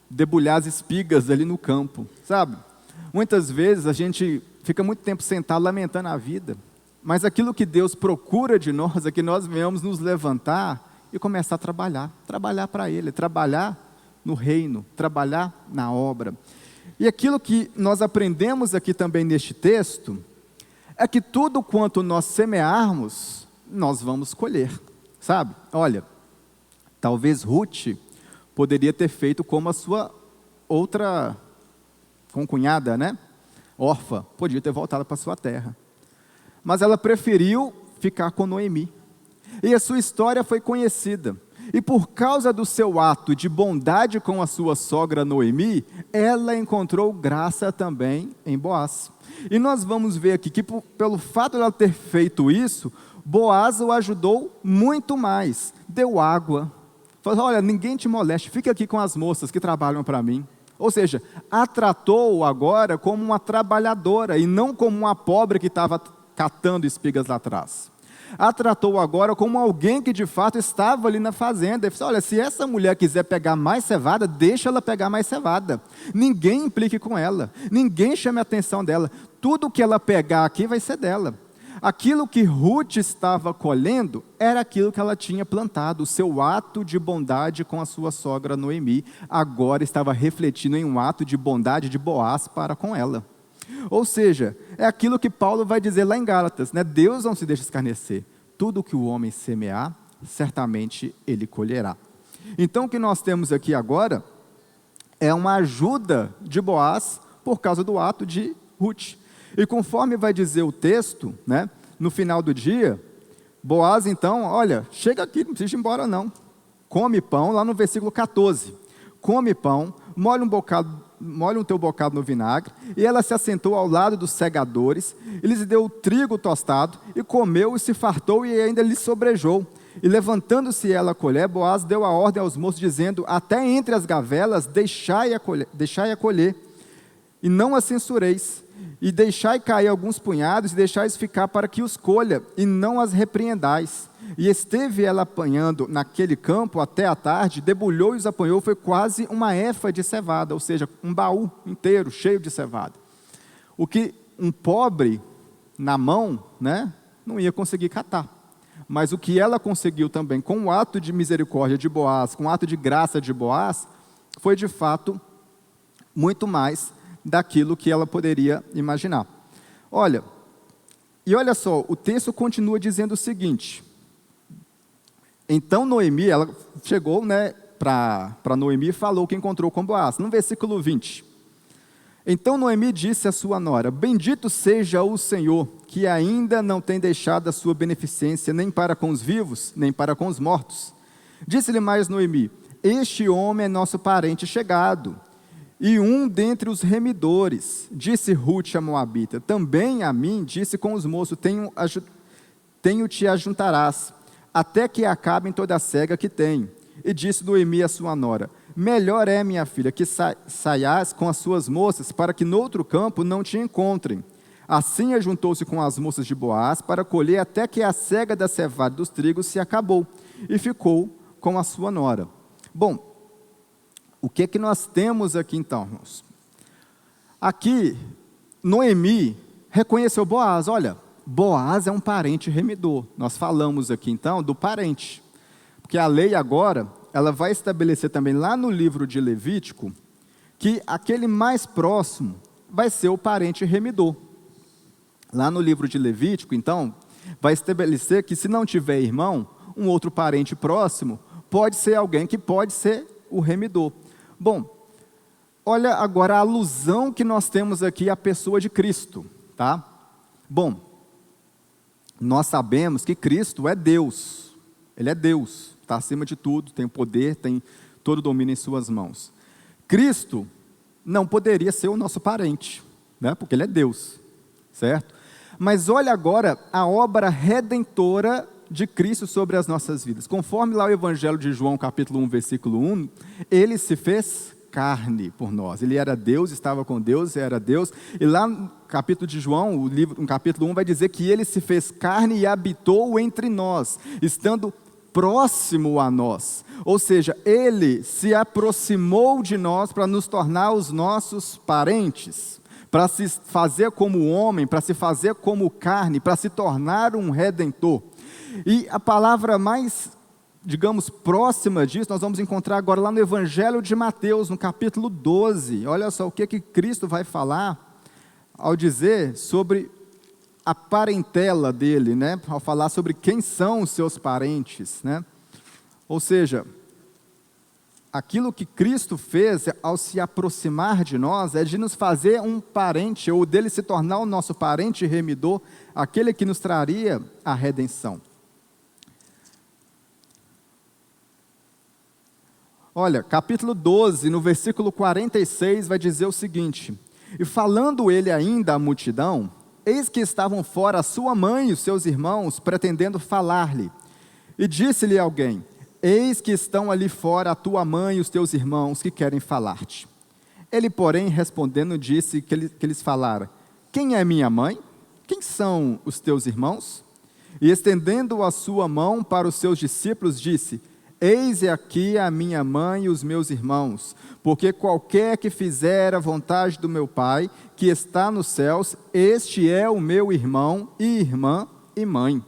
debulhar as espigas ali no campo, sabe? Muitas vezes a gente fica muito tempo sentado lamentando a vida, mas aquilo que Deus procura de nós é que nós venhamos nos levantar e começar a trabalhar para Ele, trabalhar no reino, trabalhar na obra. E aquilo que nós aprendemos aqui também neste texto, é que tudo quanto nós semearmos, nós vamos colher, sabe? Olha, talvez Ruth poderia ter feito como a sua outra concunhada, né? Órfã, podia ter voltado para sua terra. Mas ela preferiu ficar com Noemi. E a sua história foi conhecida. E por causa do seu ato de bondade com a sua sogra Noemi, ela encontrou graça também em Boaz. E nós vamos ver aqui que pelo fato de ela ter feito isso, Boaz o ajudou muito mais. Deu água. Falou: olha, ninguém te moleste, fica aqui com as moças que trabalham para mim. Ou seja, a tratou agora como uma trabalhadora e não como uma pobre que estava catando espigas lá atrás. A tratou agora como alguém que de fato estava ali na fazenda. Ele falou: olha, se essa mulher quiser pegar mais cevada, deixa ela pegar mais cevada. Ninguém implique com ela, ninguém chame a atenção dela. Tudo que ela pegar aqui vai ser dela. Aquilo que Ruth estava colhendo era aquilo que ela tinha plantado. O seu ato de bondade com a sua sogra Noemi agora estava refletindo em um ato de bondade de Boaz para com ela. Ou seja, é aquilo que Paulo vai dizer lá em Gálatas, né? Deus não se deixa escarnecer. Tudo que o homem semear, certamente ele colherá. Então o que nós temos aqui agora é uma ajuda de Boaz por causa do ato de Ruth. E conforme vai dizer o texto, né, no final do dia, Boaz então, olha, chega aqui, não precisa ir embora não. Come pão, lá no versículo 14. Come pão, molha um teu bocado no vinagre, e ela se assentou ao lado dos segadores, e lhes deu o trigo tostado, e comeu e se fartou, e ainda lhe sobrejou. E levantando-se ela a colher, Boaz deu a ordem aos moços, dizendo: até entre as gavelas deixai-a colher, e não a censureis, e deixai cair alguns punhados, e deixai-os ficar para que os colha, e não as repreendais. E esteve ela apanhando naquele campo até a tarde, debulhou e os apanhou, foi quase uma efa de cevada, ou seja, um baú inteiro cheio de cevada. O que um pobre na mão, né, não ia conseguir catar. Mas o que ela conseguiu também, com o ato de misericórdia de Boaz, com o ato de graça de Boaz, foi de fato muito mais daquilo que ela poderia imaginar. Olha só, o texto continua dizendo o seguinte: então Noemi, ela chegou, né, para Noemi e falou que encontrou com Boaz, no versículo 20. Então Noemi disse à sua nora: bendito seja o Senhor, que ainda não tem deixado a sua beneficência, nem para com os vivos, nem para com os mortos. Disse-lhe mais Noemi: este homem é nosso parente chegado, e um dentre os remidores. Disse Ruth a Moabita: também a mim disse com os moços: tenho-te ajuntarás, até que acabem toda a cega que tem. E disse Noemi a sua nora: melhor é, minha filha, que saias com as suas moças, para que noutro campo não te encontrem. Assim ajuntou-se com as moças de Boaz para colher, até que a cega da cevada dos trigos se acabou, e ficou com a sua nora. Bom, o que é que nós temos aqui então, irmãos? Aqui, Noemi reconheceu Boaz. Olha, Boaz é um parente remidor. Nós falamos aqui então do parente, porque a lei agora, ela vai estabelecer também lá no livro de Levítico, que aquele mais próximo vai ser o parente remidor. Lá no livro de Levítico, então, vai estabelecer que se não tiver irmão, um outro parente próximo pode ser alguém que pode ser o remidor. Bom, olha agora a alusão que nós temos aqui à pessoa de Cristo, tá? Bom, nós sabemos que Cristo é Deus, Ele é Deus, está acima de tudo, tem o poder, tem todo o domínio em suas mãos. Cristo não poderia ser o nosso parente, né? Porque Ele é Deus, certo? Mas olha agora a obra redentora de Cristo sobre as nossas vidas. Conforme lá o Evangelho de João, capítulo 1, versículo 1, Ele se fez carne por nós. Ele era Deus, estava com Deus, era Deus. E lá no capítulo de João, no capítulo 1, vai dizer que Ele se fez carne e habitou entre nós, estando próximo a nós. Ou seja, Ele se aproximou de nós para nos tornar os nossos parentes, para se fazer como homem, para se fazer como carne, para se tornar um redentor. E a palavra mais, digamos, próxima disso, nós vamos encontrar agora lá no Evangelho de Mateus, no capítulo 12. Olha só o que Cristo vai falar ao dizer sobre a parentela dele, né? Ao falar sobre quem são os seus parentes, né? Ou seja, aquilo que Cristo fez ao se aproximar de nós é de nos fazer um parente, ou dele se tornar o nosso parente remidor, aquele que nos traria a redenção. Olha, capítulo 12, no versículo 46, vai dizer o seguinte: e falando ele ainda à multidão, eis que estavam fora a sua mãe e os seus irmãos, pretendendo falar-lhe. E disse-lhe alguém: eis que estão ali fora a tua mãe e os teus irmãos, que querem falar-te. Ele, porém, respondendo, disse que eles falaram: quem é minha mãe? Quem são os teus irmãos? E estendendo a sua mão para os seus discípulos, disse: eis aqui a minha mãe e os meus irmãos, porque qualquer que fizer a vontade do meu Pai, que está nos céus, este é o meu irmão e irmã e mãe.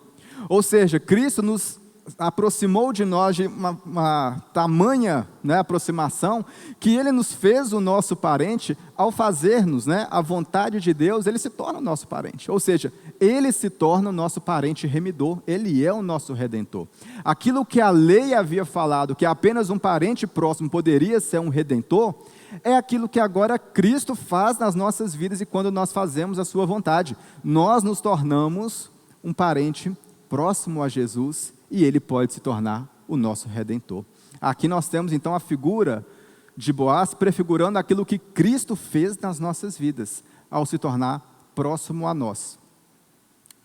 Ou seja, Cristo nos aproximou de nós de uma tamanha, né, aproximação, que Ele nos fez o nosso parente. Ao fazermos, né, a vontade de Deus, Ele se torna o nosso parente. Ou seja, Ele se torna o nosso parente remidor, Ele é o nosso redentor. Aquilo que a lei havia falado, que apenas um parente próximo poderia ser um redentor, é aquilo que agora Cristo faz nas nossas vidas, e quando nós fazemos a sua vontade, nós nos tornamos um parente próximo a Jesus, e Ele pode se tornar o nosso redentor. Aqui nós temos então a figura de Boaz prefigurando aquilo que Cristo fez nas nossas vidas, ao se tornar próximo a nós.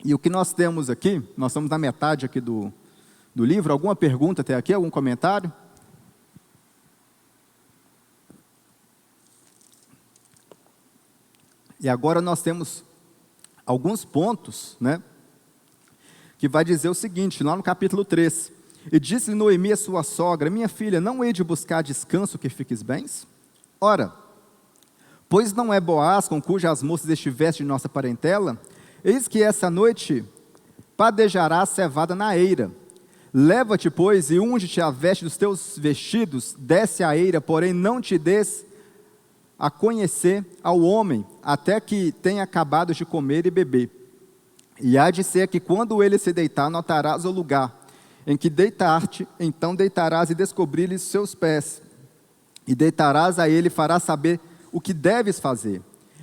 E o que nós temos aqui, nós estamos na metade aqui do livro. Alguma pergunta até aqui, algum comentário? E agora nós temos alguns pontos, né, que vai dizer o seguinte, lá no capítulo 3. E disse-lhe Noemi a sua sogra: minha filha, não hei de buscar descanso que fiques bens? Ora, pois não é Boaz com cujas moças estiveste de nossa parentela? Eis que essa noite padejará a cevada na eira. Leva-te, pois, e unge-te a veste dos teus vestidos, desce à eira, porém não te des a conhecer ao homem, até que tenha acabado de comer e beber. E há de ser que quando ele se deitar, notarás o lugar em que deitar-te, então deitarás e descobrir-lhes seus pés, e deitarás a ele e farás saber o que deves fazer.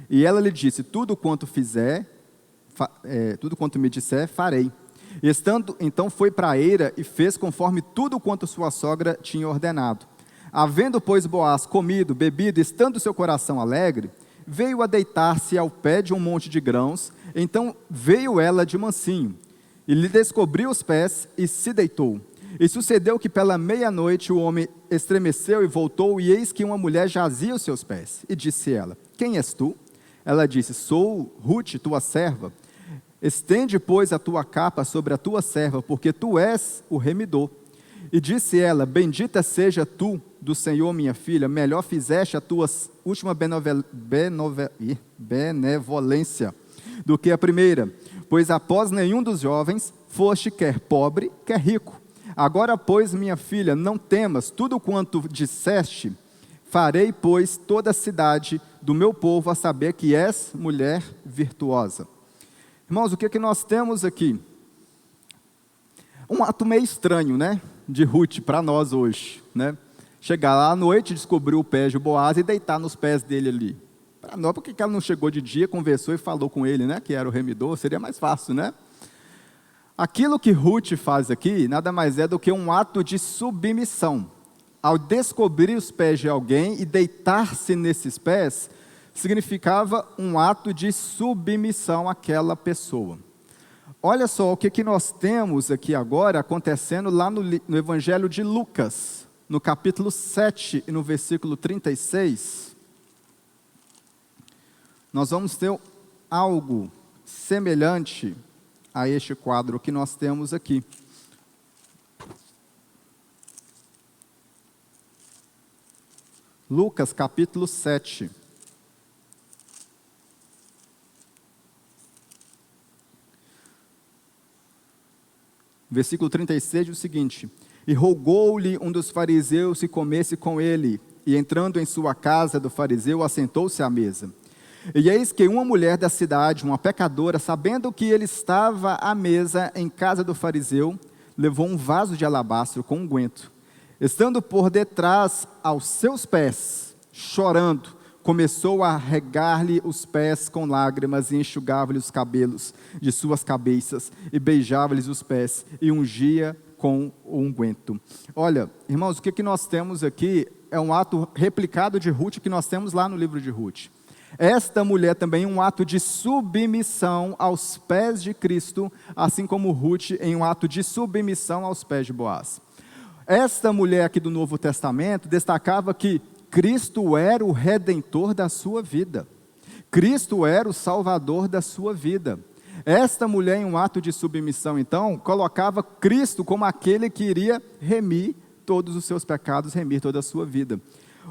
E ela lhe disse: tudo quanto me disser, farei. Estando, então foi para a eira e fez conforme tudo quanto sua sogra tinha ordenado. Havendo, pois, Boaz comido, bebido, estando seu coração alegre, veio a deitar-se ao pé de um monte de grãos. Então veio ela de mansinho, e lhe descobriu os pés, e se deitou. E sucedeu que pela meia-noite o homem estremeceu e voltou, e eis que uma mulher jazia aos seus pés. E disse ela: quem és tu? Ela disse: sou Ruth, tua serva. Estende, pois, a tua capa sobre a tua serva, porque tu és o remidor. E disse ela: bendita seja tu do Senhor, minha filha, melhor fizeste a tua última benevolência do que a primeira, pois após nenhum dos jovens foste quer pobre, quer rico. Agora, pois, minha filha, não temas, tudo quanto disseste, farei, pois, toda a cidade do meu povo a saber que és mulher virtuosa. Irmãos, o que nós temos aqui? Um ato meio estranho, né, de Ruth para nós hoje, né? Chegar lá à noite, descobrir o pé de Boaz e deitar nos pés dele ali. Para nós, por que ela não chegou de dia, conversou e falou com ele, né, que era o remidor? Seria mais fácil, né? Aquilo que Ruth faz aqui, nada mais é do que um ato de submissão. Ao descobrir os pés de alguém e deitar-se nesses pés, significava um ato de submissão àquela pessoa. Olha só o que nós temos aqui agora acontecendo lá no Evangelho de Lucas, no capítulo 7 e no versículo 36. Nós vamos ter algo semelhante a este quadro que nós temos aqui. Lucas capítulo 7. Versículo 36 diz o seguinte: e rogou-lhe um dos fariseus que comesse com ele, e entrando em sua casa do fariseu, assentou-se à mesa. E eis que uma mulher da cidade, uma pecadora, sabendo que ele estava à mesa em casa do fariseu, levou um vaso de alabastro com unguento. Estando por detrás aos seus pés, chorando, começou a regar-lhe os pés com lágrimas, e enxugava-lhe os cabelos de suas cabeças, e beijava-lhes os pés, e ungia com o unguento. Olha, irmãos, o que nós temos aqui é um ato replicado de Ruth, que nós temos lá no livro de Ruth. Esta mulher também um ato de submissão aos pés de Cristo, assim como Ruth em um ato de submissão aos pés de Boaz. Esta mulher aqui do Novo Testamento destacava que Cristo era o redentor da sua vida. Cristo era o salvador da sua vida. Esta mulher, em um ato de submissão, então, colocava Cristo como aquele que iria remir todos os seus pecados, remir toda a sua vida.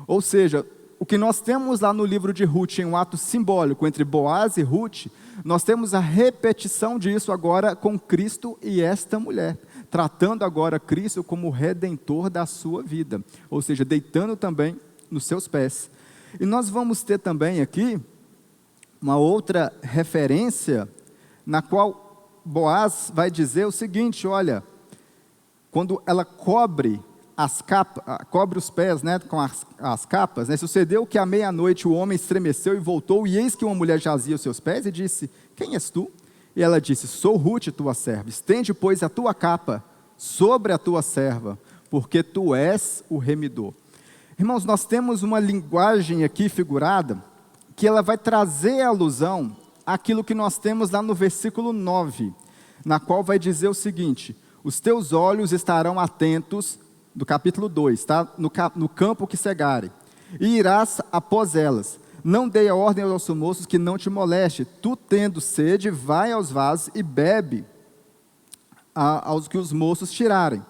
Ou seja, o que nós temos lá no livro de Ruth, em um ato simbólico entre Boaz e Ruth, nós temos a repetição disso agora com Cristo e esta mulher. tratando agora Cristo como o redentor da sua vida, ou seja, deitando também nos seus pés. E nós vamos ter também aqui uma outra referência, na qual Boaz vai dizer o seguinte: olha, quando ela cobre os pés, né, com as capas, né, sucedeu que à meia-noite o homem estremeceu e voltou, e eis que uma mulher jazia aos seus pés, e disse: quem és tu? E ela disse: sou Rute, tua serva, estende, pois, a tua capa sobre a tua serva, porque tu és o remidor. Irmãos, nós temos uma linguagem aqui figurada, que ela vai trazer alusão àquilo que nós temos lá no versículo 9, na qual vai dizer o seguinte: os teus olhos estarão atentos, do capítulo 2, tá? No campo que cegarem, e irás após elas. Não dei a ordem aos moços que não te moleste. Tu, tendo sede, vai aos vasos e bebe aos que os moços tirarem.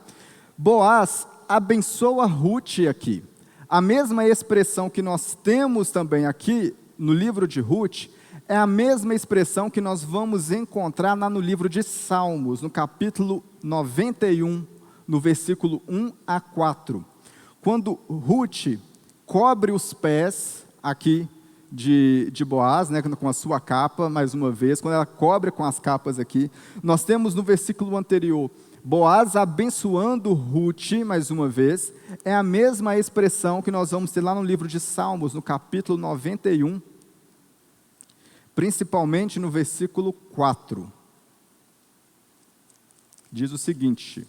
Boaz abençoa Rute aqui. A mesma expressão que nós temos também aqui no livro de Rute é a mesma expressão que nós vamos encontrar lá no livro de Salmos, no capítulo 91, no versículo 1 a 4. Quando Rute cobre os pés aqui de Boaz, né, com a sua capa, mais uma vez, quando ela cobre com as capas aqui, nós temos no versículo anterior, Boaz abençoando Rute, mais uma vez, é a mesma expressão que nós vamos ter lá no livro de Salmos, no capítulo 91, principalmente no versículo 4. Diz o seguinte: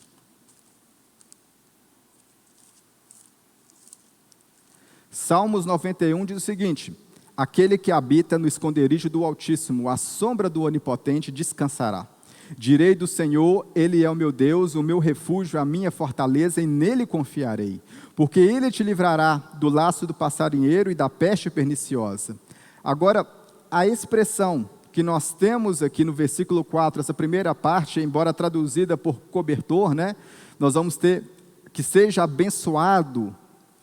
Salmos 91 diz o seguinte: aquele que habita no esconderijo do Altíssimo, à sombra do Onipotente descansará. Direi do Senhor, Ele é o meu Deus, o meu refúgio, a minha fortaleza, e nele confiarei. Porque Ele te livrará do laço do passarinheiro e da peste perniciosa. Agora, a expressão que nós temos aqui no versículo 4, essa primeira parte, embora traduzida por cobertor, né, nós vamos ter que seja abençoado.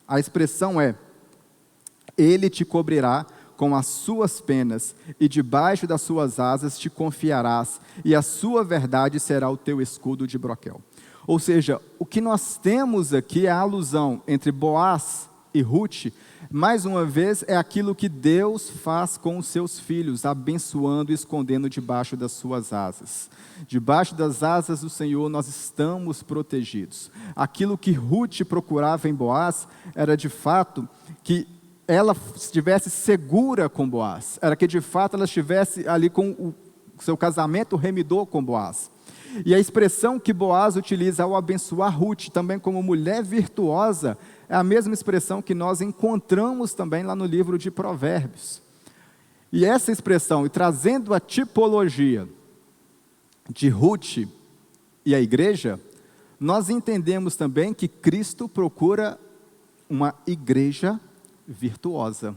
A expressão é: Ele te cobrirá com as suas penas, e debaixo das suas asas te confiarás, e a sua verdade será o teu escudo de broquel. Ou seja, o que nós temos aqui é a alusão entre Boaz e Rute, mais uma vez, é aquilo que Deus faz com os seus filhos, abençoando e escondendo debaixo das suas asas. Debaixo das asas do Senhor nós estamos protegidos. Aquilo que Rute procurava em Boaz era de fato que ela estivesse segura com Boaz, era que de fato ela estivesse ali com o seu casamento remidor com Boaz. E a expressão que Boaz utiliza ao abençoar Rute, também como mulher virtuosa, é a mesma expressão que nós encontramos também lá no livro de Provérbios. E essa expressão, e trazendo a tipologia de Rute e a igreja, nós entendemos também que Cristo procura uma igreja virtuosa,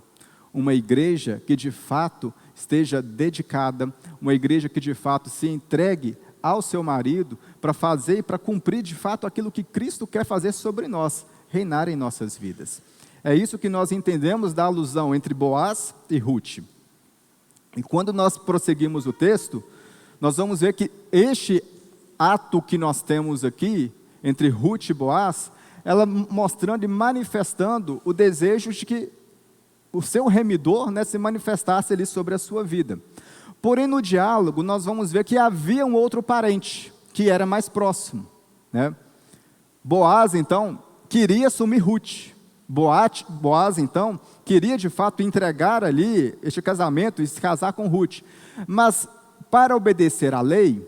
uma igreja que de fato esteja dedicada, uma igreja que de fato se entregue ao seu marido para fazer e para cumprir de fato aquilo que Cristo quer fazer sobre nós, reinar em nossas vidas. É isso que nós entendemos da alusão entre Boaz e Rute. E quando nós prosseguimos o texto, nós vamos ver que este ato que nós temos aqui, entre Rute e Boaz, ela mostrando e manifestando o desejo de que o seu remidor, né, se manifestasse ali sobre a sua vida. Porém, no diálogo, nós vamos ver que havia um outro parente, que era mais próximo, né? Boaz, então, queria assumir Rute. Boaz, então, queria de fato entregar ali este casamento e se casar com Rute. Mas, para obedecer à lei,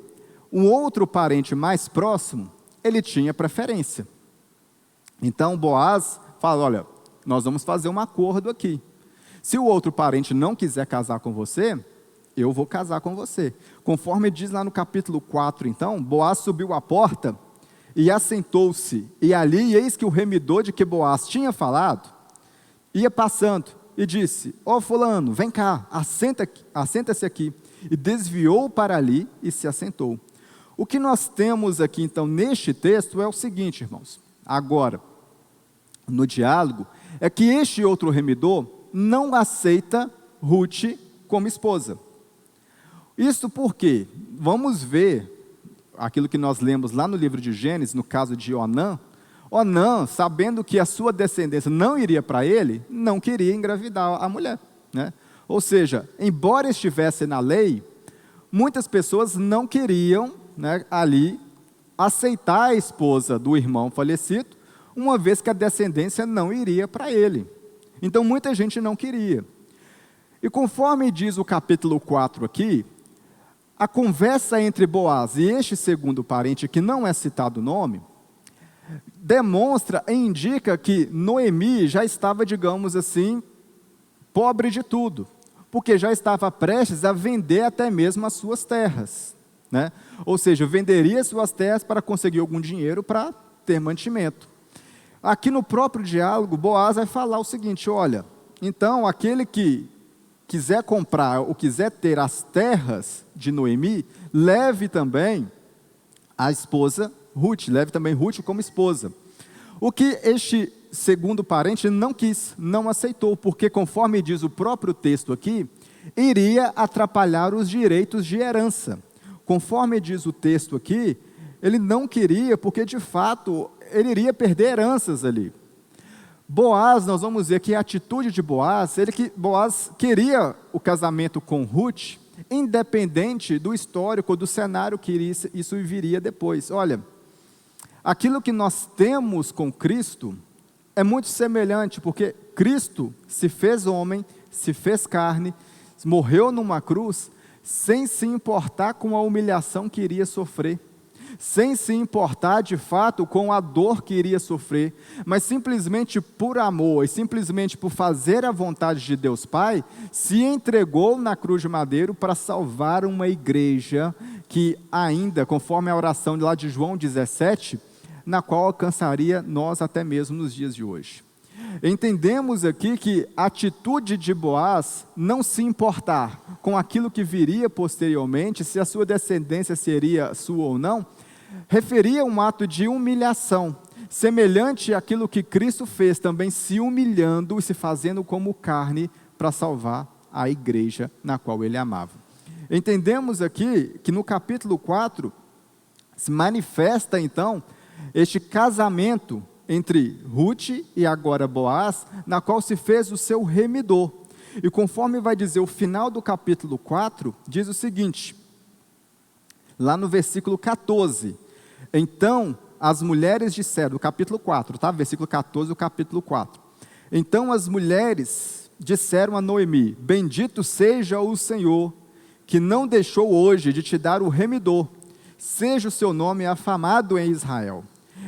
um outro parente mais próximo, ele tinha preferência. Então Boaz fala: olha, nós vamos fazer um acordo aqui. Se o outro parente não quiser casar com você, eu vou casar com você. Conforme diz lá no capítulo 4, então, Boaz subiu à porta e assentou-se. E ali, eis que o remidor de que Boaz tinha falado, ia passando e disse: ó fulano, vem cá, assenta-se aqui. E desviou para ali e se assentou. O que nós temos aqui, então, neste texto é o seguinte, irmãos. Agora, no diálogo, é que este outro remidor não aceita Rute como esposa. Isso porque, vamos ver, aquilo que nós lemos lá no livro de Gênesis, no caso de Onã, Onã, sabendo que a sua descendência não iria para ele, não queria engravidar a mulher, né? Ou seja, embora estivesse na lei, muitas pessoas não queriam, né, ali aceitar a esposa do irmão falecido, uma vez que a descendência não iria para ele. Então muita gente não queria. E conforme diz o capítulo 4 aqui, a conversa entre Boaz e este segundo parente, que não é citado o nome, demonstra e indica que Noemi já estava, digamos assim, pobre de tudo, porque já estava prestes a vender até mesmo as suas terras, né? Ou seja, venderia suas terras para conseguir algum dinheiro para ter mantimento. Aqui no próprio diálogo, Boaz vai falar o seguinte: olha, então aquele que quiser comprar ou quiser ter as terras de Noemi, leve também a esposa Ruth, leve também Ruth como esposa. O que este segundo parente não quis, não aceitou, porque conforme diz o próprio texto aqui, iria atrapalhar os direitos de herança. Conforme diz o texto aqui, ele não queria, porque de fato ele iria perder heranças ali. Boaz, nós vamos ver que a atitude de Boaz, Boaz queria o casamento com Ruth, independente do histórico, do cenário que isso viria depois. Olha, aquilo que nós temos com Cristo é muito semelhante, porque Cristo se fez homem, se fez carne, morreu numa cruz, sem se importar com a humilhação que iria sofrer, sem se importar de fato com a dor que iria sofrer, mas simplesmente por amor e simplesmente por fazer a vontade de Deus Pai, se entregou na cruz de madeiro para salvar uma igreja que ainda, conforme a oração lá de João 17, na qual alcançaria nós até mesmo nos dias de hoje. Entendemos aqui que a atitude de Boaz não se importar com aquilo que viria posteriormente, se a sua descendência seria sua ou não, referia um ato de humilhação, semelhante àquilo que Cristo fez, também se humilhando e se fazendo como carne para salvar a igreja na qual ele amava. Entendemos aqui que no capítulo 4 se manifesta então este casamento entre Ruth e agora Boaz, na qual se fez o seu remidor. E conforme vai dizer o final do capítulo 4, diz o seguinte, lá no versículo 14, então as mulheres disseram, do capítulo 4, tá? Versículo 14 do capítulo 4. Então as mulheres disseram a Noemi: bendito seja o Senhor, que não deixou hoje de te dar o remidor, seja o seu nome afamado em Israel.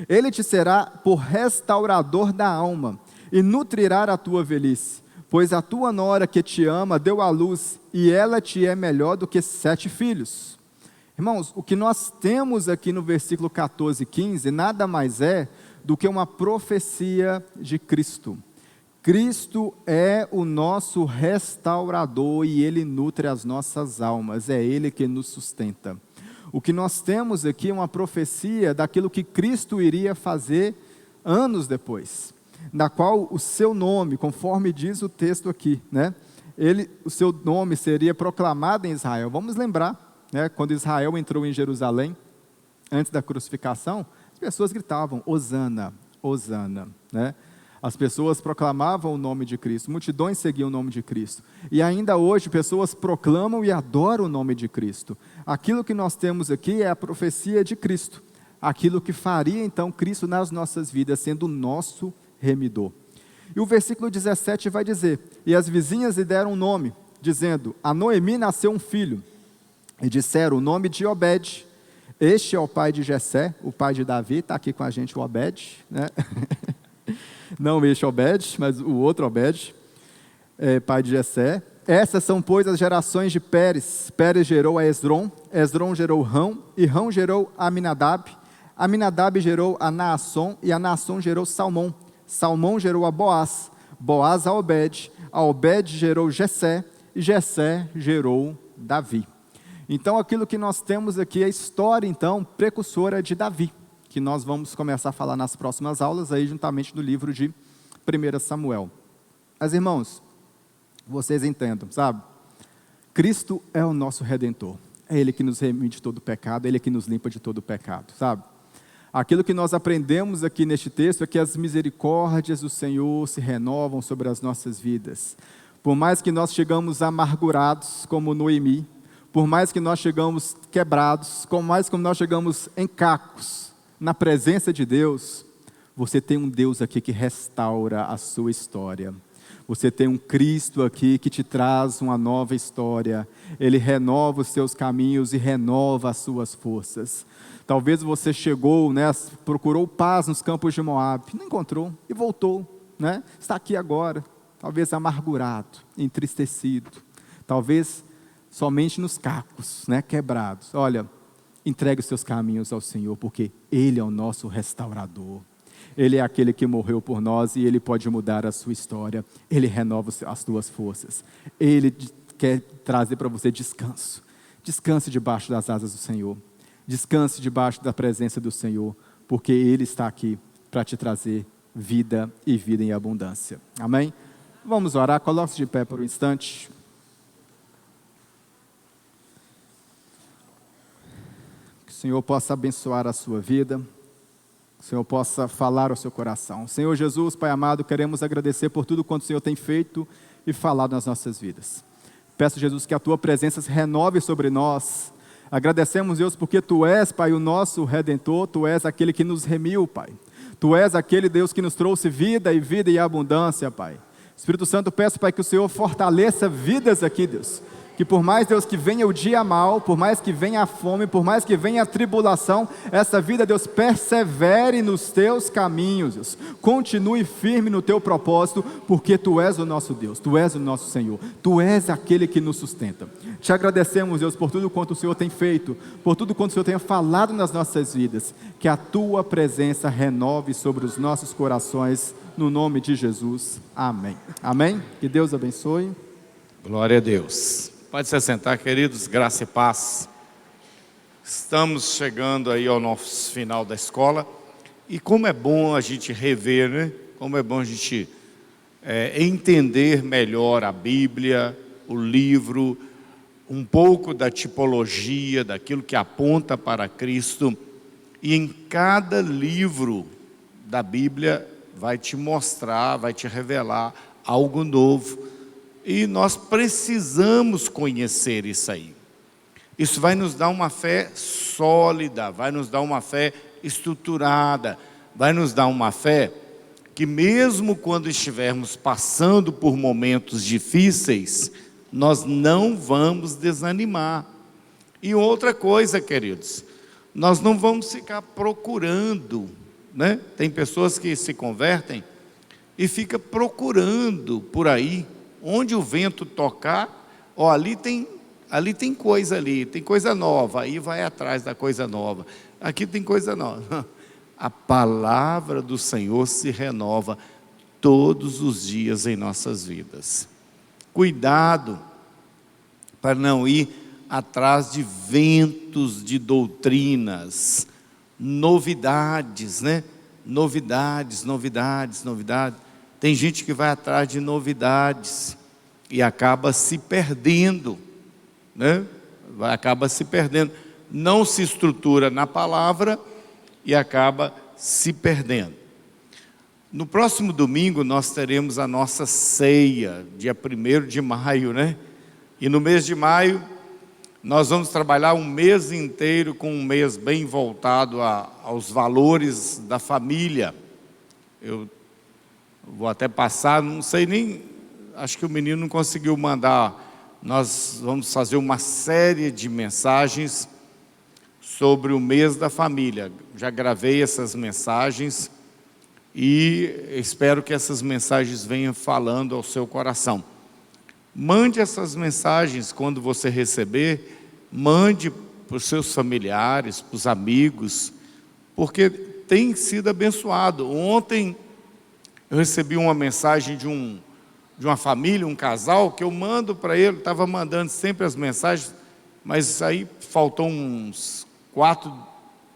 Ele te será por restaurador da alma, e nutrirá a tua velhice, pois a tua nora que te ama deu à luz, e ela te é melhor do que 7 filhos. Irmãos, o que nós temos aqui no versículo 14 e 15, nada mais é do que uma profecia de Cristo. Cristo é o nosso restaurador, e Ele nutre as nossas almas, é Ele que nos sustenta. O que nós temos aqui é uma profecia daquilo que Cristo iria fazer anos depois, na qual o seu nome, conforme diz o texto aqui, né? O seu nome seria proclamado em Israel. Vamos lembrar, né, quando Israel entrou em Jerusalém, antes da crucificação, as pessoas gritavam, Hosana, Hosana, né? As pessoas proclamavam o nome de Cristo, multidões seguiam o nome de Cristo. E ainda hoje, pessoas proclamam e adoram o nome de Cristo. Aquilo que nós temos aqui é a profecia de Cristo. Aquilo que faria então Cristo nas nossas vidas, sendo o nosso remidor. E o versículo 17 vai dizer, e as vizinhas lhe deram um nome, dizendo, a Noemi nasceu um filho. E disseram o nome de Obed. Este é o pai de Jessé, o pai de Davi, está aqui com a gente o Obed, né? Não este Obed, mas o outro Obed, pai de Jessé. Essas são, pois, as gerações de Pérez. Pérez gerou a Esdrom, Esdrom gerou Rão, e Rão gerou a Aminadab. Aminadab gerou a Naasson, e a Naasson gerou Salmão. Salmão gerou a Boaz, Boaz a Obed gerou Jessé, e Jessé gerou Davi. Então, aquilo que nós temos aqui é a história, então, precursora de Davi, que nós vamos começar a falar nas próximas aulas, aí juntamente do livro de 1 Samuel. Mas, irmãos, vocês entendam, sabe? Cristo é o nosso Redentor. É Ele que nos remide de todo pecado, é Ele que nos limpa de todo pecado, sabe? Aquilo que nós aprendemos aqui neste texto é que as misericórdias do Senhor se renovam sobre as nossas vidas. Por mais que nós chegamos amargurados, como Noemi, por mais que nós chegamos quebrados, por mais que nós chegamos em cacos, na presença de Deus, você tem um Deus aqui que restaura a sua história. Você tem um Cristo aqui que te traz uma nova história. Ele renova os seus caminhos e renova as suas forças. Talvez você chegou, né, procurou paz nos campos de Moabe, não encontrou e voltou, né? Está aqui agora, talvez amargurado, entristecido, talvez somente nos cacos, né, quebrados. Olha, entregue os seus caminhos ao Senhor, porque Ele é o nosso restaurador. Ele é aquele que morreu por nós e Ele pode mudar a sua história. Ele renova as tuas forças. Ele quer trazer para você descanso. Descanse debaixo das asas do Senhor. Descanse debaixo da presença do Senhor, porque Ele está aqui para te trazer vida e vida em abundância. Amém? Vamos orar. Coloque-se de pé por um instante. Que o Senhor possa abençoar a sua vida. Que o Senhor possa falar ao seu coração. Senhor Jesus, Pai amado, queremos agradecer por tudo quanto o Senhor tem feito e falado nas nossas vidas. Peço, Jesus, que a Tua presença se renove sobre nós. Agradecemos, Deus, porque Tu és, Pai, o nosso Redentor. Tu és aquele que nos remiu, Pai. Tu és aquele, Deus, que nos trouxe vida e abundância, Pai. Espírito Santo, peço, Pai, que o Senhor fortaleça vidas aqui, Deus. Que por mais, Deus, que venha o dia mal, por mais que venha a fome, por mais que venha a tribulação, essa vida, Deus, persevere nos Teus caminhos, Deus. Continue firme no Teu propósito, porque Tu és o nosso Deus, Tu és o nosso Senhor, Tu és aquele que nos sustenta. Te agradecemos, Deus, por tudo quanto o Senhor tem feito, por tudo quanto o Senhor tem falado nas nossas vidas. Que a Tua presença renove sobre os nossos corações, no nome de Jesus. Amém. Amém? Que Deus abençoe. Glória a Deus. Pode se assentar, queridos, graça e paz. Estamos chegando aí ao nosso final da escola. E como é bom a gente rever, né? Como é bom a gente entender melhor a Bíblia, o livro, um pouco da tipologia, daquilo que aponta para Cristo. E em cada livro da Bíblia vai te mostrar, vai te revelar algo novo. E nós precisamos conhecer isso aí. Isso vai nos dar uma fé sólida, vai nos dar uma fé estruturada, vai nos dar uma fé que mesmo quando estivermos passando por momentos difíceis, nós não vamos desanimar. E outra coisa, queridos, nós não vamos ficar procurando, né? Tem pessoas que se convertem e ficam procurando por aí. Onde o vento tocar, ó, ali tem coisa ali, tem coisa nova, aí vai atrás da coisa nova. Aqui tem coisa nova. A palavra do Senhor se renova todos os dias em nossas vidas. Cuidado para não ir atrás de ventos de doutrinas, novidades, né? Novidades. Tem gente que vai atrás de novidades e acaba se perdendo, né? Acaba se perdendo. Não se estrutura na palavra e acaba se perdendo. No próximo domingo nós teremos a nossa ceia, dia 1º de maio, né? E no mês de maio nós vamos trabalhar um mês inteiro com um mês bem voltado aos valores da família. Eu vou até passar, não sei nem, acho que o menino não conseguiu mandar. Nós vamos fazer uma série de mensagens sobre o mês da família. Já gravei essas mensagens e espero que essas mensagens venham falando ao seu coração. Mande essas mensagens quando você receber, mande para os seus familiares, para os amigos, porque tem sido abençoado. Ontem eu recebi uma mensagem de uma família, um casal, que eu mando para ele, estava mandando sempre as mensagens, mas aí faltou uns 4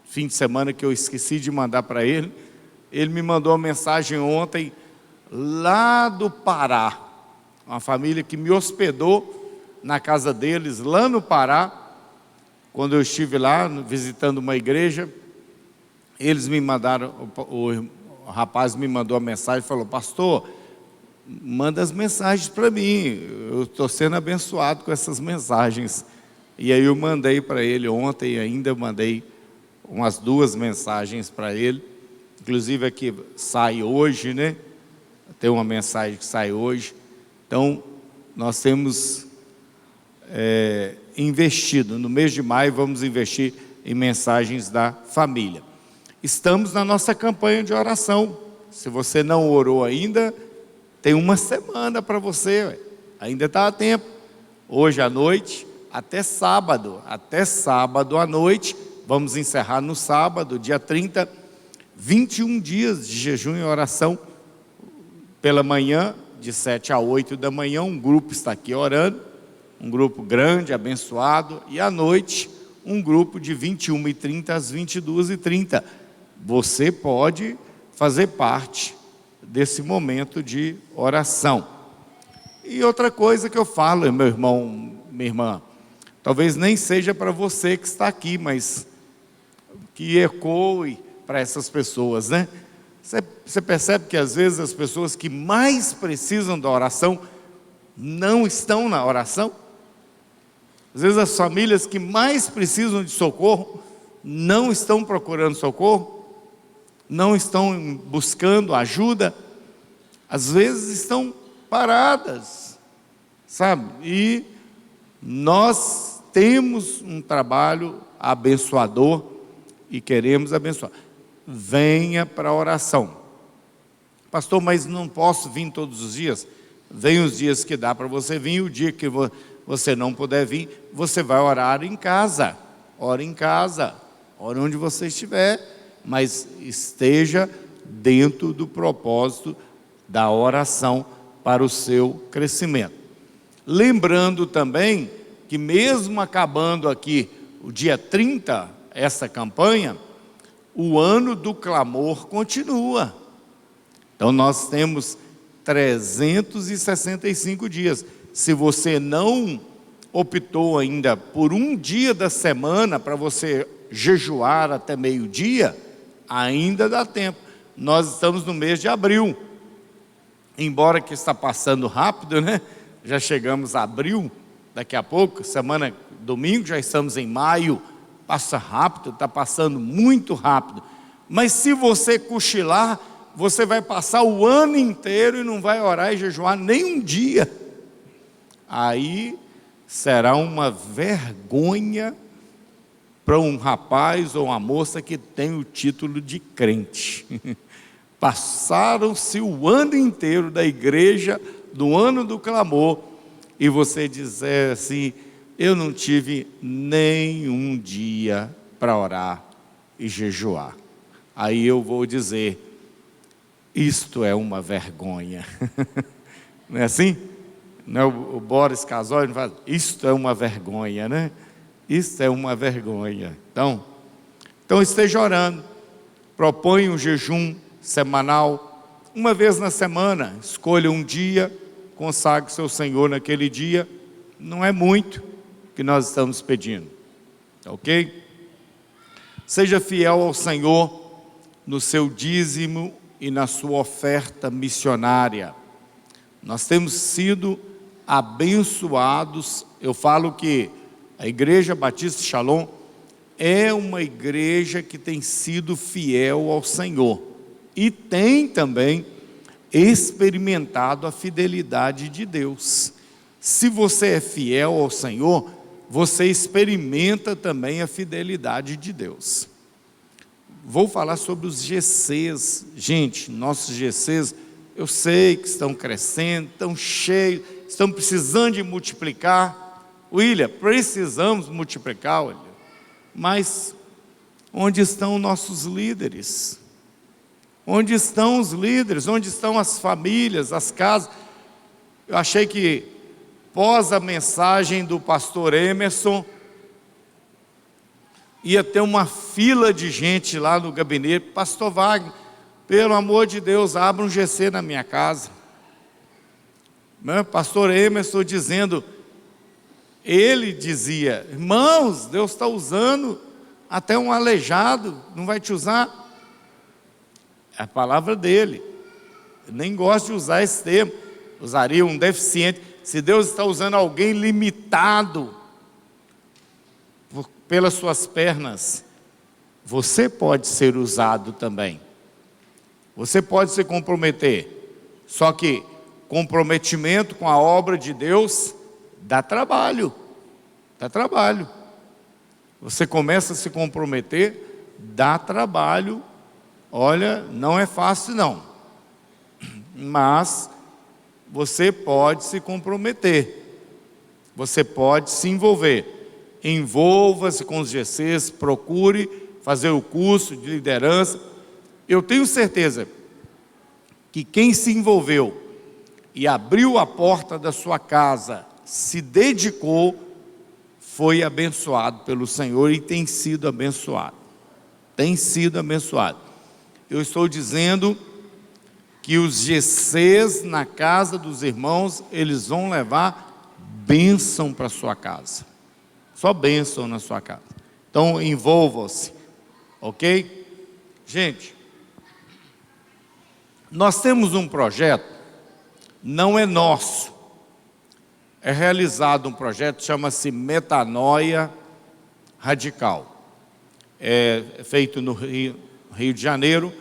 fins de semana que eu esqueci de mandar para ele. Ele me mandou uma mensagem ontem, lá do Pará, uma família que me hospedou na casa deles, lá no Pará, quando eu estive lá visitando uma igreja, eles me mandaram, o rapaz me mandou a mensagem e falou: pastor, manda as mensagens para mim, eu estou sendo abençoado com essas mensagens. E aí eu mandei para ele ontem, ainda mandei umas 2 mensagens para ele, inclusive aqui sai hoje, né? Tem uma mensagem que sai hoje. Então, nós temos investido, no mês de maio vamos investir em mensagens da família. Estamos na nossa campanha de oração. Se você não orou ainda, tem uma semana para você, ainda está a tempo. Hoje à noite, até sábado à noite, vamos encerrar no sábado, dia 30, 21 dias de jejum e oração. Pela manhã, de 7 a 8 da manhã, um grupo está aqui orando, um grupo grande, abençoado, e à noite, um grupo de 21h30 às 22h30. Você pode fazer parte desse momento de oração. E outra coisa que eu falo, meu irmão, minha irmã, talvez nem seja para você que está aqui, mas que ecoe para essas pessoas, né? Você percebe que às vezes as pessoas que mais precisam da oração não estão na oração? Às vezes as famílias que mais precisam de socorro não estão procurando socorro, não estão buscando ajuda, às vezes estão paradas, sabe? E nós temos um trabalho abençoador e queremos abençoar. Venha para a oração. Pastor, mas não posso vir todos os dias? Vem os dias que dá para você vir, o dia que você não puder vir, você vai orar em casa. Ora em casa, ora onde você estiver, mas esteja dentro do propósito da oração para o seu crescimento. Lembrando também que mesmo acabando aqui o dia 30, essa campanha, o ano do clamor continua. Então nós temos 365 dias. Se você não optou ainda por um dia da semana para você jejuar até meio-dia, ainda dá tempo. Nós estamos no mês de abril. Embora que está passando rápido, né? Já chegamos a abril, daqui a pouco, semana, domingo, já estamos em maio. Passa rápido, está passando muito rápido. Mas se você cochilar, você vai passar o ano inteiro e não vai orar e jejuar nem um dia. Aí será uma vergonha para um rapaz ou uma moça que tem o título de crente. Passaram-se o ano inteiro da igreja, do ano do clamor, e você dizer assim: eu não tive nem um dia para orar e jejuar. Aí eu vou dizer: isto é uma vergonha. Não é assim? Não é o Boris Casoy fala: isto é uma vergonha, né? Isto é uma vergonha. Então esteja orando. Proponha um jejum semanal, uma vez na semana. Escolha um dia, consagre-se ao Senhor naquele dia. Não é muito que nós estamos pedindo, ok? Seja fiel ao Senhor no seu dízimo e na sua oferta missionária. Nós temos sido abençoados. Eu falo que a Igreja Batista Shalom é uma igreja que tem sido fiel ao Senhor e tem também experimentado a fidelidade de Deus. Se você é fiel ao Senhor, você experimenta também a fidelidade de Deus. Vou falar sobre os GCs. Gente, nossos GCs, eu sei que estão crescendo, estão cheios, estão precisando de multiplicar. William, precisamos multiplicar, William. Mas onde estão nossos líderes? Onde estão os líderes? Onde estão as famílias, as casas? Eu achei que após a mensagem do pastor Emerson, ia ter uma fila de gente lá no gabinete. Pastor Wagner, pelo amor de Deus, abra um GC na minha casa. Pastor Emerson dizendo: ele dizia: irmãos, Deus está usando até um aleijado, não vai te usar? É a palavra dele. Eu nem gosto de usar esse termo, usaria um deficiente. Se Deus está usando alguém limitado pelas suas pernas, você pode ser usado também. Você pode se comprometer. Só que comprometimento com a obra de Deus dá trabalho. Dá trabalho. Você começa a se comprometer, dá trabalho. Olha, não é fácil não. Mas você pode se comprometer. Você pode se envolver. Envolva-se com os GCs, procure fazer o curso de liderança. Eu tenho certeza que quem se envolveu e abriu a porta da sua casa, se dedicou, foi abençoado pelo Senhor e tem sido abençoado. Tem sido abençoado. Eu estou dizendo que os GCs na casa dos irmãos, eles vão levar bênção para a sua casa. Só bênção na sua casa. Então, envolvam-se. Ok? Gente, nós temos um projeto, não é nosso. É realizado um projeto, chama-se Metanoia Radical. É feito no Rio de Janeiro.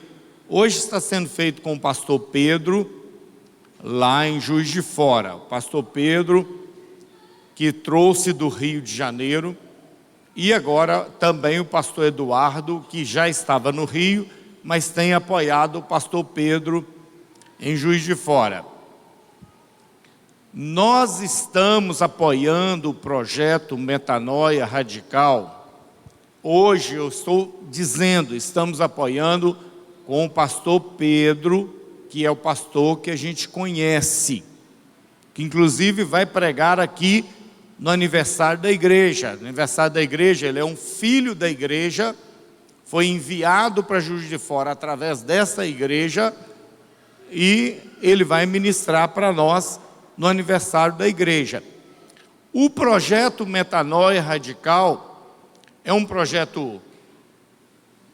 Hoje está sendo feito com o pastor Pedro, lá em Juiz de Fora. O pastor Pedro, que trouxe do Rio de Janeiro, e agora também o pastor Eduardo, que já estava no Rio, mas tem apoiado o pastor Pedro em Juiz de Fora. Nós estamos apoiando o projeto Metanoia Radical. Hoje eu estou dizendo, estamos apoiando com o pastor Pedro, que é o pastor que a gente conhece, que inclusive vai pregar aqui no aniversário da igreja. No aniversário da igreja, ele é um filho da igreja, foi enviado para Juiz de Fora através dessa igreja, e ele vai ministrar para nós no aniversário da igreja. O projeto Metanoia Radical é um projeto,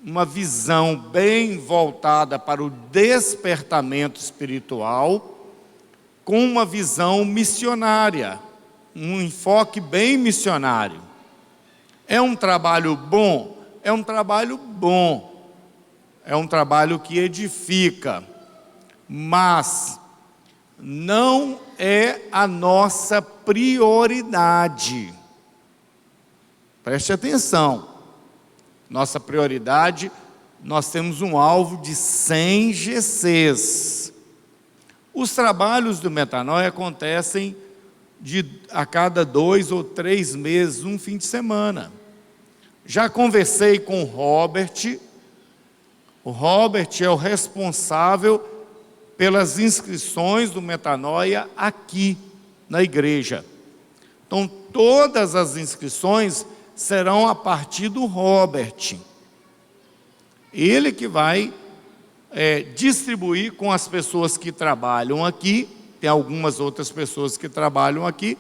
uma visão bem voltada para o despertamento espiritual, com uma visão missionária, um enfoque bem missionário. É um trabalho bom? É um trabalho bom. É um trabalho que edifica, mas não é a nossa prioridade. Preste atenção. Nossa prioridade, nós temos um alvo de 100 GCs. Os trabalhos do Metanoia acontecem a cada 2 ou 3 meses, um fim de semana. Já conversei com o Robert. O Robert é o responsável pelas inscrições do Metanoia aqui na igreja. Então, todas as inscrições serão a partir do Robert. Ele que vai distribuir com as pessoas que trabalham aqui. Tem algumas outras pessoas que trabalham aqui,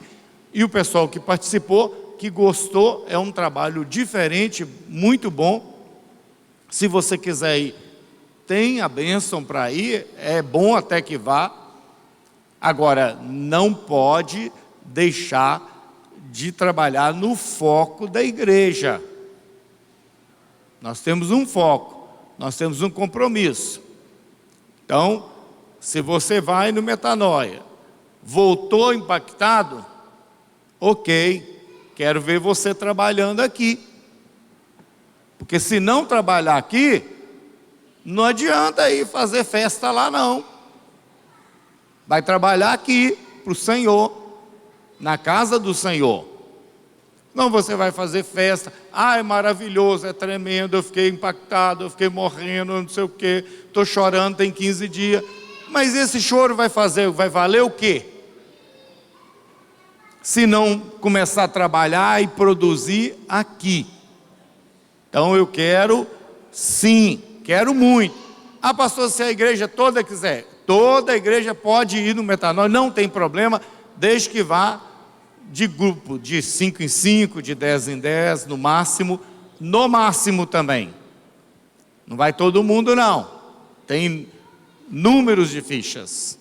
e o pessoal que participou, que gostou. É um trabalho diferente, muito bom. Se você quiser ir, tem a bênção para ir, é bom até que vá. Agora, não pode deixar de trabalhar no foco da igreja. Nós temos um foco, nós temos um compromisso. Então, se você vai no Metanoia, voltou impactado, ok, quero ver você trabalhando aqui. Porque se não trabalhar aqui, não adianta ir fazer festa lá não. Vai trabalhar aqui para o Senhor, na casa do Senhor. Não, você vai fazer festa. Ah, é maravilhoso, é tremendo, eu fiquei impactado, eu fiquei morrendo, não sei o quê, estou chorando, tem 15 dias. Mas esse choro vai valer o quê? Se não começar a trabalhar e produzir aqui. Então eu quero, sim, quero muito. Ah, pastor, se a igreja toda quiser, toda a igreja pode ir no Metanoia, não tem problema, desde que vá de grupo de 5 em 5, de 10 em 10, no máximo também. Não vai todo mundo não. Tem números de fichas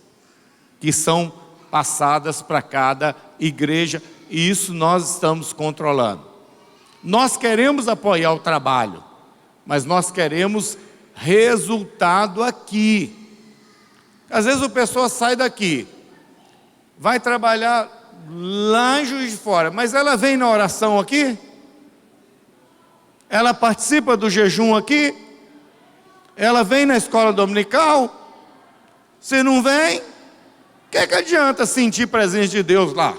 que são passadas para cada igreja, e isso nós estamos controlando. Nós queremos apoiar o trabalho, mas nós queremos resultado aqui. Às vezes a pessoa sai daqui, vai trabalhar lá em Juiz de Fora, mas ela vem na oração aqui? Ela participa do jejum aqui? Ela vem na escola dominical? Se não vem, o que adianta sentir presença de Deus lá?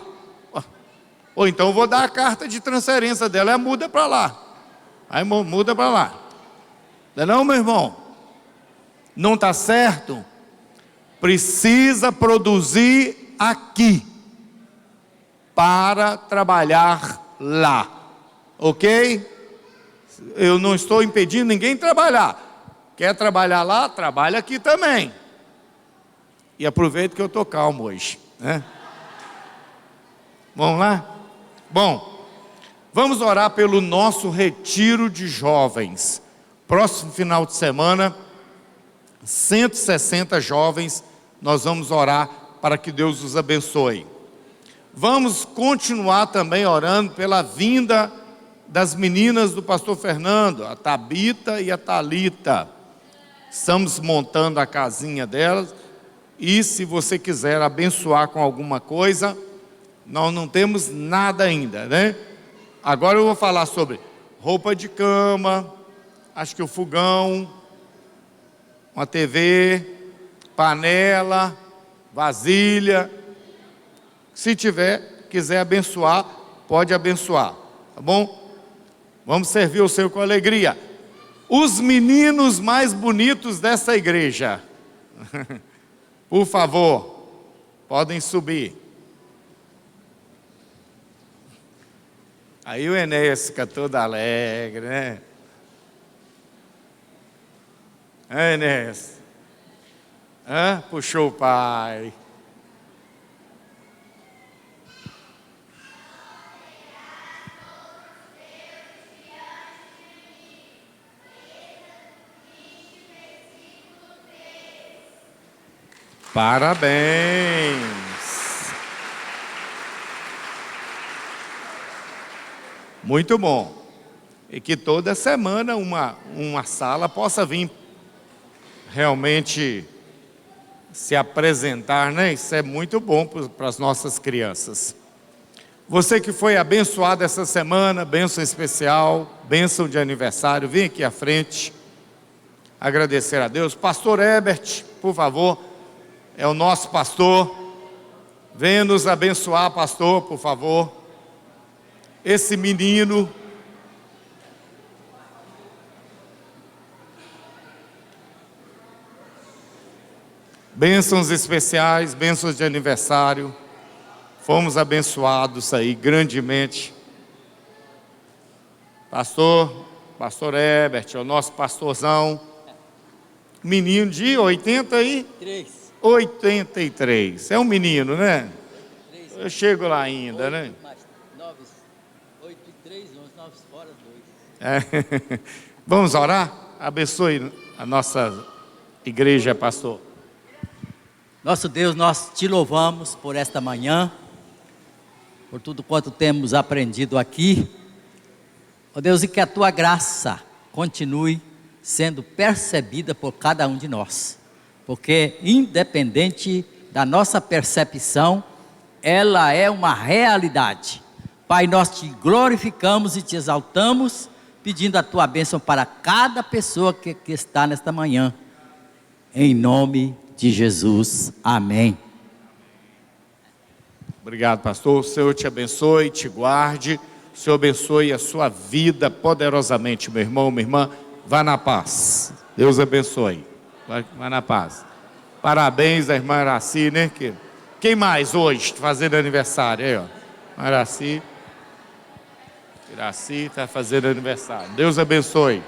Ou então eu vou dar a carta de transferência dela, muda para lá. Aí muda para lá. Não, meu irmão? Não está certo? Precisa produzir aqui para trabalhar lá, ok? Eu não estou impedindo ninguém de trabalhar. Quer trabalhar lá? Trabalha aqui também. E aproveita que eu estou calmo hoje, né? Vamos lá? Bom, vamos orar pelo nosso retiro de jovens. Próximo final de semana, 160 jovens, nós vamos orar para que Deus os abençoe. Vamos continuar também orando pela vinda das meninas do pastor Fernando, a Tabita e a Talita. Estamos montando a casinha delas, e se você quiser abençoar com alguma coisa, nós não temos nada ainda, né? Agora eu vou falar sobre roupa de cama, acho que o fogão, uma TV, panela, vasilha. Se quiser abençoar, pode abençoar, tá bom? Vamos servir o Senhor com alegria. Os meninos mais bonitos dessa igreja, por favor, podem subir. Aí o Enéas fica todo alegre, né? Enéas, puxou o pai. Parabéns. Muito bom. E que toda semana uma sala possa vir realmente se apresentar, né? Isso é muito bom para as nossas crianças. Você que foi abençoado essa semana, bênção especial, bênção de aniversário, vem aqui à frente agradecer a Deus. Pastor Herbert, por favor, é o nosso pastor. Venha nos abençoar, pastor, por favor. Esse menino, bênçãos especiais, bênçãos de aniversário. Fomos abençoados aí grandemente. Pastor Herbert, é o nosso pastorzão. Menino de 83. É um menino, né? Eu chego lá ainda, né? 8 e 3, 9 fora, 2. Vamos orar? Abençoe a nossa igreja, pastor. Nosso Deus, nós te louvamos por esta manhã, por tudo quanto temos aprendido aqui. Ó Deus, e que a tua graça continue sendo percebida por cada um de nós, porque independente da nossa percepção, ela é uma realidade. Pai, nós te glorificamos e te exaltamos, pedindo a tua bênção para cada pessoa que está nesta manhã, em nome de Jesus, amém. Obrigado, pastor. O Senhor te abençoe, te guarde. O Senhor abençoe a sua vida poderosamente, meu irmão, minha irmã. Vá na paz. Deus abençoe. Vá na paz. Parabéns à irmã Araci, né? Quem mais hoje fazendo aniversário? Aí, ó. Araci está fazendo aniversário. Deus abençoe.